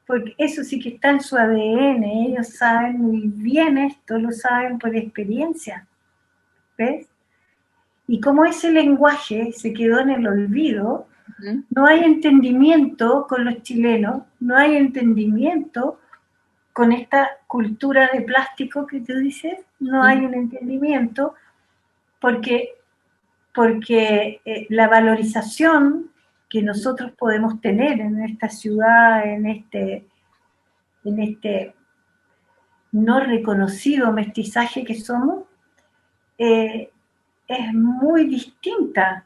porque eso sí que está en su ADN, ellos saben muy bien esto, lo saben por experiencia, ¿ves? Y como ese lenguaje se quedó en el olvido, no hay entendimiento con los chilenos, no hay entendimiento con esta cultura de plástico que tú dices, no hay un entendimiento porque la valorización que nosotros podemos tener en esta ciudad, en este no reconocido mestizaje que somos, es muy distinta.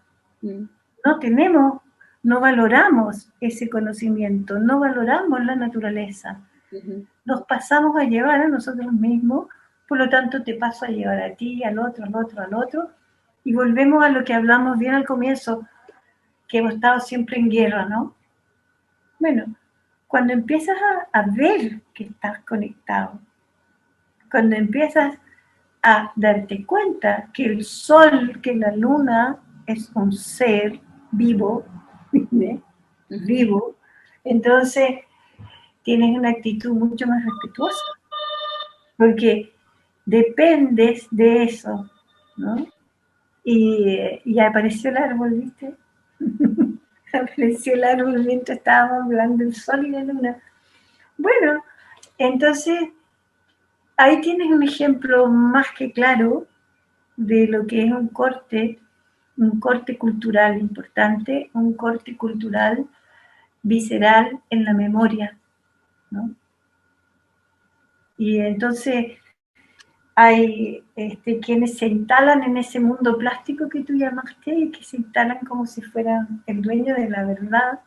No valoramos ese conocimiento, no valoramos la naturaleza. Nos pasamos a llevar a nosotros mismos, por lo tanto te paso a llevar a ti, al otro, al otro, al otro, y volvemos a lo que hablamos bien al comienzo, que hemos estado siempre en guerra, ¿no? Bueno, cuando empiezas a ver que estás conectado, cuando empiezas a darte cuenta que el sol, que la luna es un ser vivo, ¿eh? Vivo, entonces tienes una actitud mucho más respetuosa, porque dependes de eso, ¿no? Y apareció el árbol, ¿viste? Apareció el árbol mientras estábamos hablando del sol y la luna. Bueno, entonces ahí tienes un ejemplo más que claro de lo que es un corte cultural importante, un corte cultural visceral en la memoria, ¿no? Y entonces hay quienes se instalan en ese mundo plástico que tú llamaste y que se instalan como si fueran el dueño de la verdad.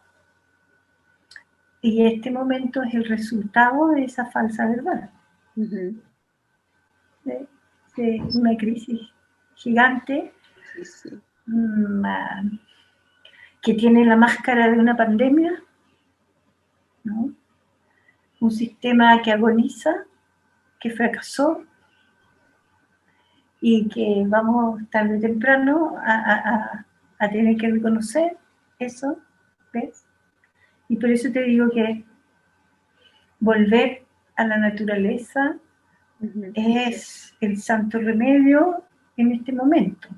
Y este momento es el resultado de esa falsa verdad. De una crisis gigante que tiene la máscara de una pandemia, ¿no? Un sistema que agoniza, que fracasó y que vamos tarde o temprano a tener que reconocer eso, ¿ves? Y por eso te digo que volver a la naturaleza es el santo remedio en este momento,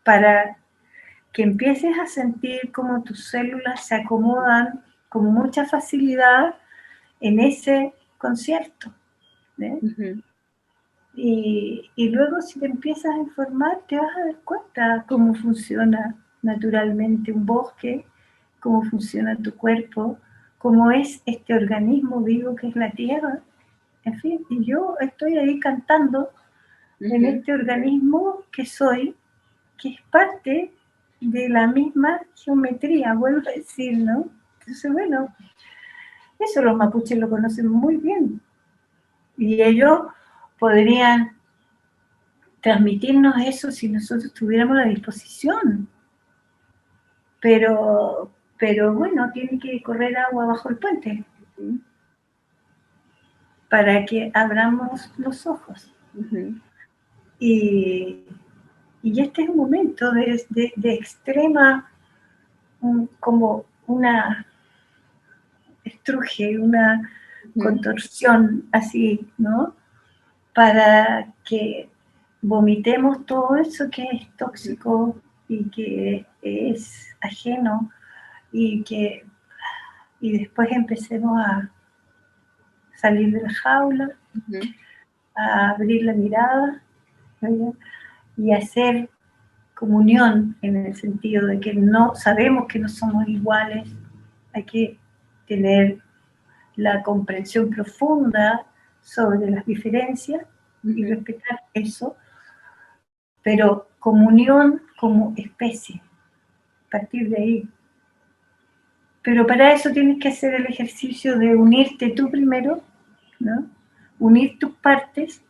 para que empieces a sentir cómo tus células se acomodan con mucha facilidad en ese concierto, ¿eh? Y luego si te empiezas a informar te vas a dar cuenta cómo funciona naturalmente un bosque, cómo funciona tu cuerpo, cómo es este organismo vivo que es la tierra. En fin, y yo estoy ahí cantando en este organismo que soy, que es parte de la misma geometría, vuelvo a decir, ¿no? Entonces, bueno, eso los mapuches lo conocen muy bien. Y ellos podrían transmitirnos eso si nosotros tuviéramos la disposición. Pero bueno, tiene que correr agua bajo el puente para que abramos los ojos. Y este es un momento de extrema, como una estruje, una contorsión así, ¿no? Para que vomitemos todo eso que es tóxico y que es ajeno y después empecemos a salir de la jaula, a abrir la mirada, ¿verdad? Y hacer comunión en el sentido de que no sabemos que no somos iguales, hay que tener la comprensión profunda sobre las diferencias y respetar eso, pero comunión como especie, a partir de ahí. Pero para eso tienes que hacer el ejercicio de unirte tú primero, ¿no? Unir tus partes,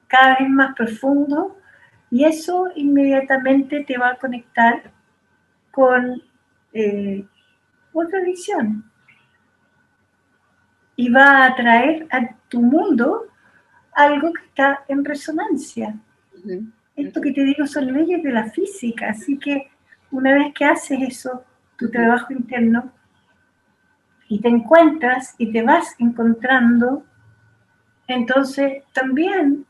cada vez más profundo, y eso inmediatamente te va a conectar con otra visión y va a atraer a tu mundo algo que está en resonancia. Esto que te digo son leyes de la física, así que una vez que haces eso, tu trabajo interno, y te encuentras y te vas encontrando, entonces también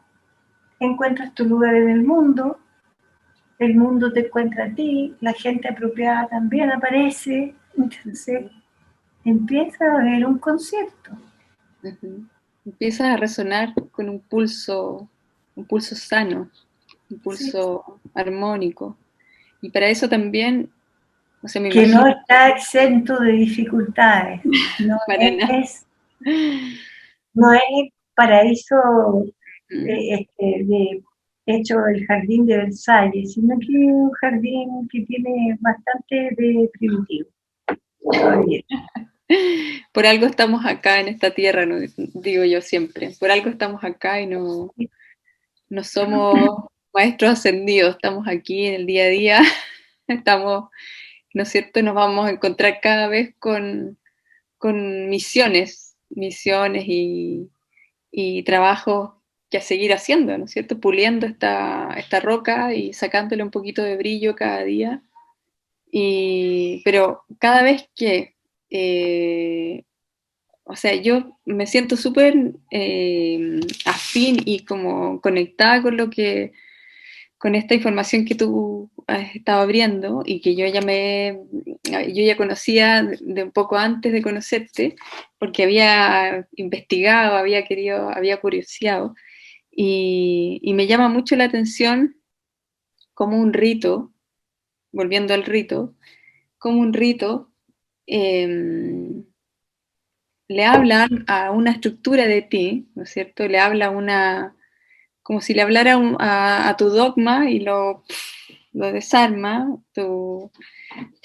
encuentras tu lugar en el mundo te encuentra a ti, la gente apropiada también aparece, entonces empieza a haber un concierto. Empiezas a resonar con un pulso sano, un pulso armónico. Y para eso también O sea, me que no imagino, está exento de dificultades. No para nada. es, no es el paraíso Mm. hecho el jardín de Versalles, sino que es un jardín que tiene bastante de primitivo todavía. Por algo estamos acá en esta tierra, ¿no? Digo yo siempre. Por algo estamos acá y no, no somos maestros ascendidos, estamos aquí en el día a día, estamos, ¿no es cierto? Nos vamos a encontrar cada vez con misiones, misiones y trabajos que a seguir haciendo, ¿no es cierto? Puliendo esta roca y sacándole un poquito de brillo cada día. Pero cada vez que, o sea, yo me siento súper afín y como conectada con lo que, con esta información que tú has estado abriendo y que yo ya conocía de un poco antes de conocerte, porque había investigado, había querido, había curioseado, y me llama mucho la atención como un rito, volviendo al rito, como un rito eh, le hablan a una estructura de ti, ¿no es cierto? Le habla a una, como si le hablara a tu dogma y lo desarma, tu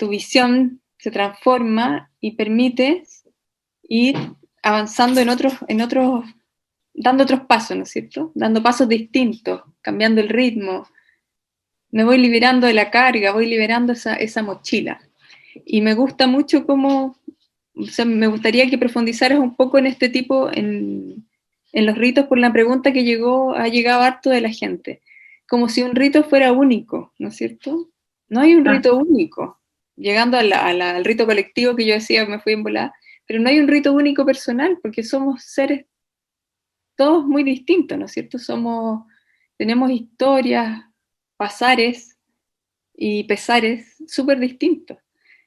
visión se transforma y permite ir avanzando en otros, dando otros pasos, ¿no es cierto? Dando pasos distintos, cambiando el ritmo. Me voy liberando de la carga, voy liberando esa mochila. Y me gusta mucho cómo, o sea, me gustaría que profundizaras un poco en este tipo, en los ritos, por la pregunta que ha llegado harto de la gente. Como si un rito fuera único, ¿no es cierto? No hay un Ah, rito único. Llegando al rito colectivo que yo decía, me fui en volada, pero no hay un rito único personal, porque somos seres todos muy distintos, ¿no es cierto? Tenemos historias, pasares y pesares súper distintos.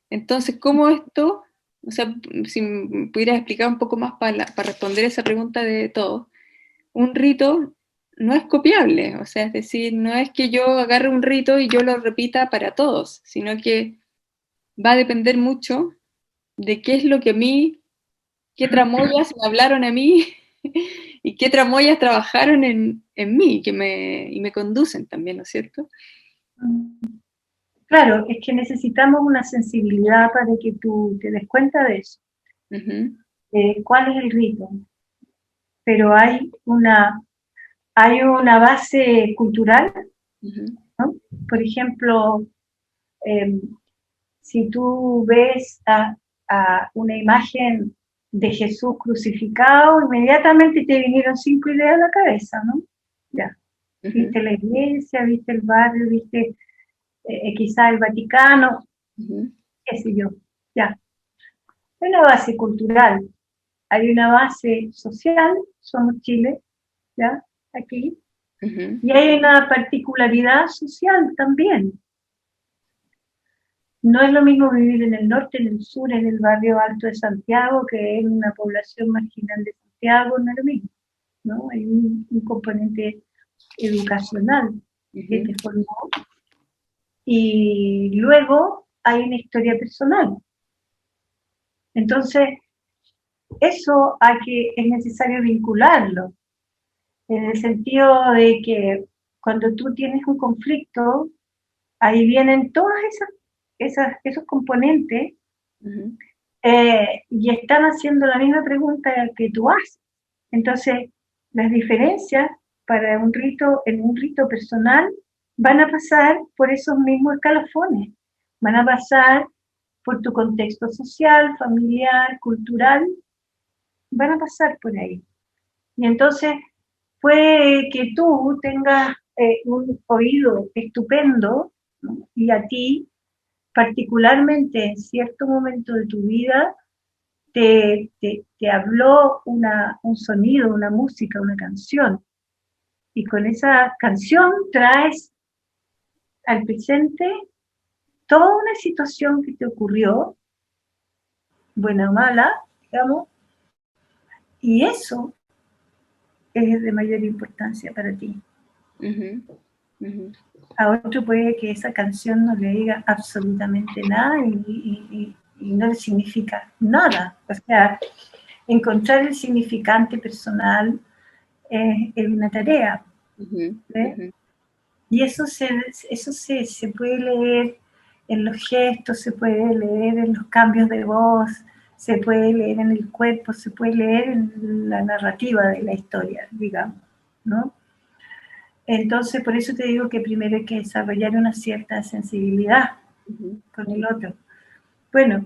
Entonces, ¿cómo esto, o sea, si me pudieras explicar un poco más para responder esa pregunta de todos, un rito no es copiable, o sea, es decir, no es que yo agarre un rito y yo lo repita para todos, sino que va a depender mucho de qué es lo que a mí, qué tramoyas me hablaron a mí y qué tramoyas trabajaron en mí y me conducen también, ¿no es cierto? claro, es que necesitamos una sensibilidad para que tú te des cuenta de eso. Ujú, ¿Cuál es el rito? Pero hay una base cultural, ujú, ¿no? Por ejemplo, eh, si tú ves a una imagen de Jesús crucificado, inmediatamente te vinieron 5 ideas a la cabeza, ¿no? Ya. ujú, Viste la iglesia, viste el barrio, viste quizá el Vaticano, ujú, qué sé yo. Ya. Hay una base cultural, hay una base social, somos Chile, ¿ya? Aquí. ujú, Y hay una particularidad social también. No es lo mismo vivir en el norte, en el sur, en el barrio alto de Santiago, que en una población marginal de Santiago, no es lo mismo, ¿no? Hay un componente educacional que ujú. te formó y luego hay una historia personal. Entonces, eso es necesario vincularlo, en el sentido de que cuando tú tienes un conflicto, ahí vienen todos esos componentes Ujú, y están haciendo la misma pregunta que tú haces. Entonces, las diferencias para en un rito personal, van a pasar por esos mismos escalafones, van a pasar por tu contexto social, familiar, cultural, van a pasar por ahí. Y entonces, puede que tú tengas un oído estupendo, ¿no? Y a ti, particularmente en cierto momento de tu vida, te habló un sonido, una música, una canción. Y con esa canción traes al presente toda una situación que te ocurrió, buena o mala, digamos, y eso es de mayor importancia para ti. ujú. Ujú. A otro puede que esa canción no le diga absolutamente nada y no le significa nada. O sea, encontrar el significante personal es una tarea. Ujú. ¿Ve? Ujú. Y se puede leer en los gestos, se puede leer en los cambios de voz, se puede leer en el cuerpo, se puede leer en la narrativa de la historia, digamos, ¿no? Entonces, por eso te digo que primero hay que desarrollar una cierta sensibilidad Ujú. con el otro. Bueno,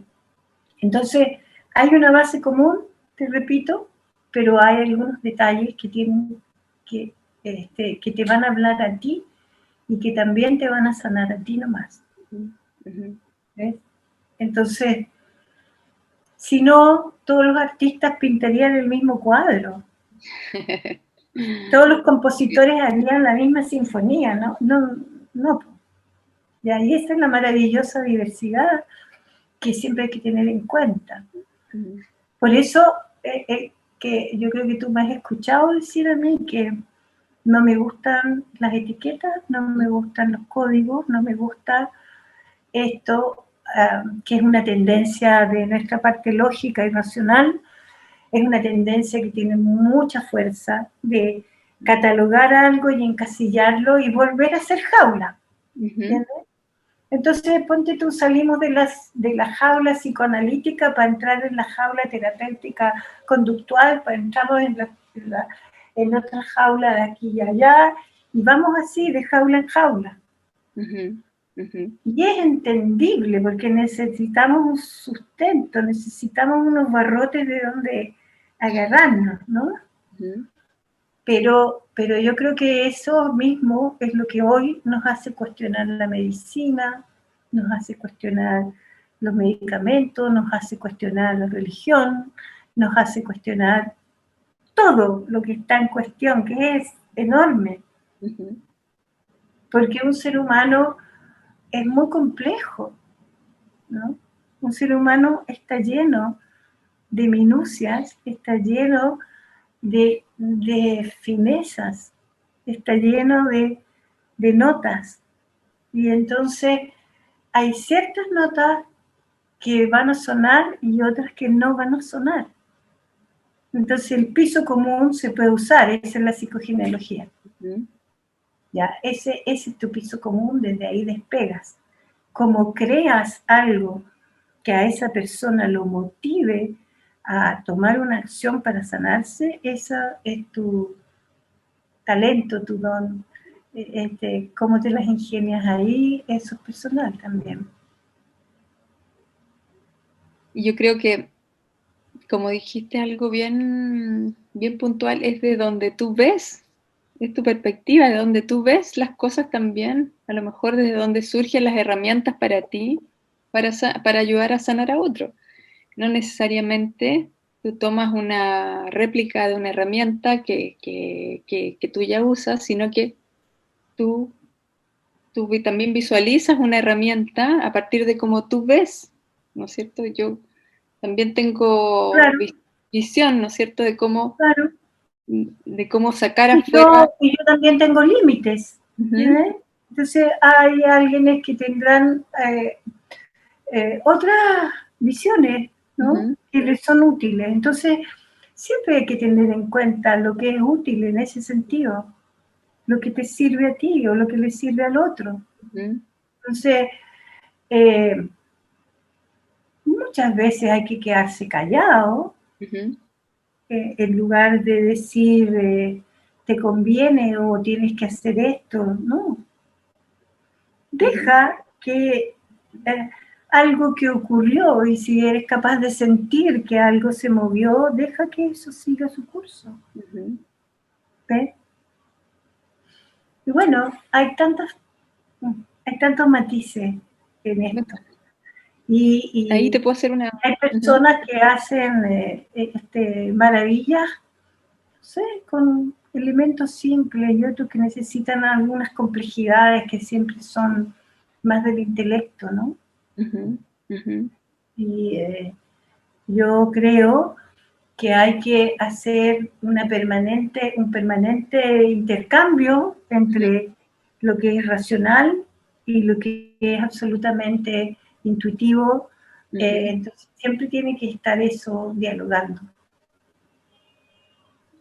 entonces hay una base común, te repito, pero hay algunos detalles que tienen que, que te van a hablar a ti y que también te van a sanar a ti nomás. Ujú. Ujú. ¿Ves? Entonces, si no, todos los artistas pintarían el mismo cuadro. Todos los compositores harían la misma sinfonía, ¿no? No, no. Y ahí está la maravillosa diversidad que siempre hay que tener en cuenta. Ujú. Por eso, que yo creo que tú me has escuchado decir a mí que no me gustan las etiquetas, no me gustan los códigos, no me gusta esto, que es una tendencia de nuestra parte lógica y racional, es una tendencia que tiene mucha fuerza de catalogar algo y encasillarlo y volver a ser jaula. Ujú. ¿Entiendes? Entonces, ponte tú, salimos de la jaula psicoanalítica para entrar en la jaula terapéutica conductual, para entrar en otra jaula de aquí y allá, y vamos así, de jaula en jaula. Ujú. Ujú. Y es entendible porque necesitamos un sustento, necesitamos unos barrotes de donde agarrarnos, ¿no? Ujú. Pero yo creo que eso mismo es lo que hoy nos hace cuestionar la medicina, nos hace cuestionar los medicamentos, nos hace cuestionar la religión, nos hace cuestionar todo lo que está en cuestión, que es enorme, Ujú. porque un ser humano es muy complejo, ¿no? Un ser humano está lleno de minucias, está lleno de finezas, está lleno de notas. Y entonces hay ciertas notas que van a sonar y otras que no van a sonar. Entonces el piso común se puede usar, esa es la psicogenealogía. Ujú. ¿Ya? Ese es tu piso común, desde ahí despegas. Como creas algo que a esa persona lo motive a tomar una acción para sanarse, esa es tu talento, tu don. Cómo te las ingenias ahí, eso es personal también. Y yo creo que, como dijiste algo bien, bien puntual, es de donde tú ves, es tu perspectiva, de donde tú ves las cosas también, a lo mejor desde donde surgen las herramientas para ti, para ayudar a sanar a otro. No necesariamente tú tomas una réplica de una herramienta que tú ya usas, sino que tú, tú también visualizas una herramienta a partir de cómo tú ves, ¿no es cierto? Yo también tengo Claro, visión, ¿no es cierto?, claro. de cómo sacar Y afuera. yo también tengo límites. Ujú. ¿Eh? Entonces hay alguien que tendrán otras visiones, ¿no? Ujú. Que les son útiles. Entonces, siempre hay que tener en cuenta lo que es útil en ese sentido, lo que te sirve a ti o lo que le sirve al otro. Ujú. Entonces, eh, muchas veces hay que quedarse callado Ujú. en lugar de decir te conviene o tienes que hacer esto, no. Ujú. Deja que algo que ocurrió y si eres capaz de sentir que algo se movió, deja que eso siga su curso. Ujú. ¿Ves? Y bueno, hay tantos matices en esto. Ahí te Y puedo hacer una... hay Ujú. personas que hacen maravillas, no sé, con elementos simples y otros que necesitan algunas complejidades que siempre son más del intelecto, ¿no? Ujú. Ujú. Y yo creo que hay que hacer un permanente intercambio Ujú. entre lo que es racional y lo que es absolutamente intuitivo. Entonces siempre tiene que estar eso dialogando.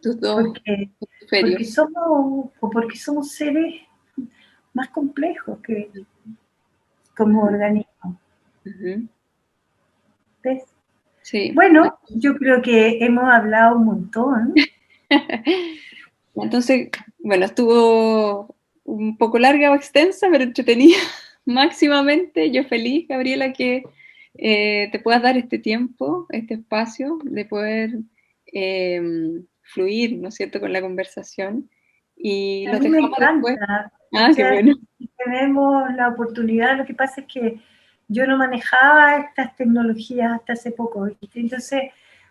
Tus dos Porque, hemisferios. porque somos seres más complejos que como organismo. ¿Ves? Sí. Bueno, yo creo que hemos hablado un montón. Entonces, bueno, estuvo un poco larga o extensa, pero entretenida máximamente. Yo feliz, Gabriela, que te puedas dar este tiempo, este espacio de poder fluir, ¿no es cierto?, con la conversación. Y A los mí me dejamos después. encanta. O Ah, qué sea, bueno. si tenemos la oportunidad, lo que pasa es que yo no manejaba estas tecnologías hasta hace poco, ¿viste? Entonces,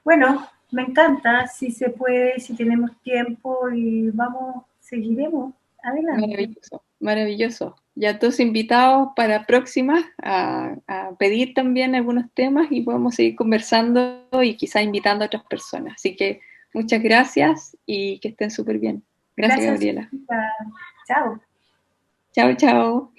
bueno, me encanta, si se puede, si tenemos tiempo y vamos, seguiremos adelante. Maravilloso, maravilloso. Ya todos invitados para próximas a pedir también algunos temas y podemos seguir conversando y quizá invitando a otras personas. Así que muchas gracias y que estén súper bien. Gracias, Gracias, Gabriela. Sofía. Chao. Chao, chao.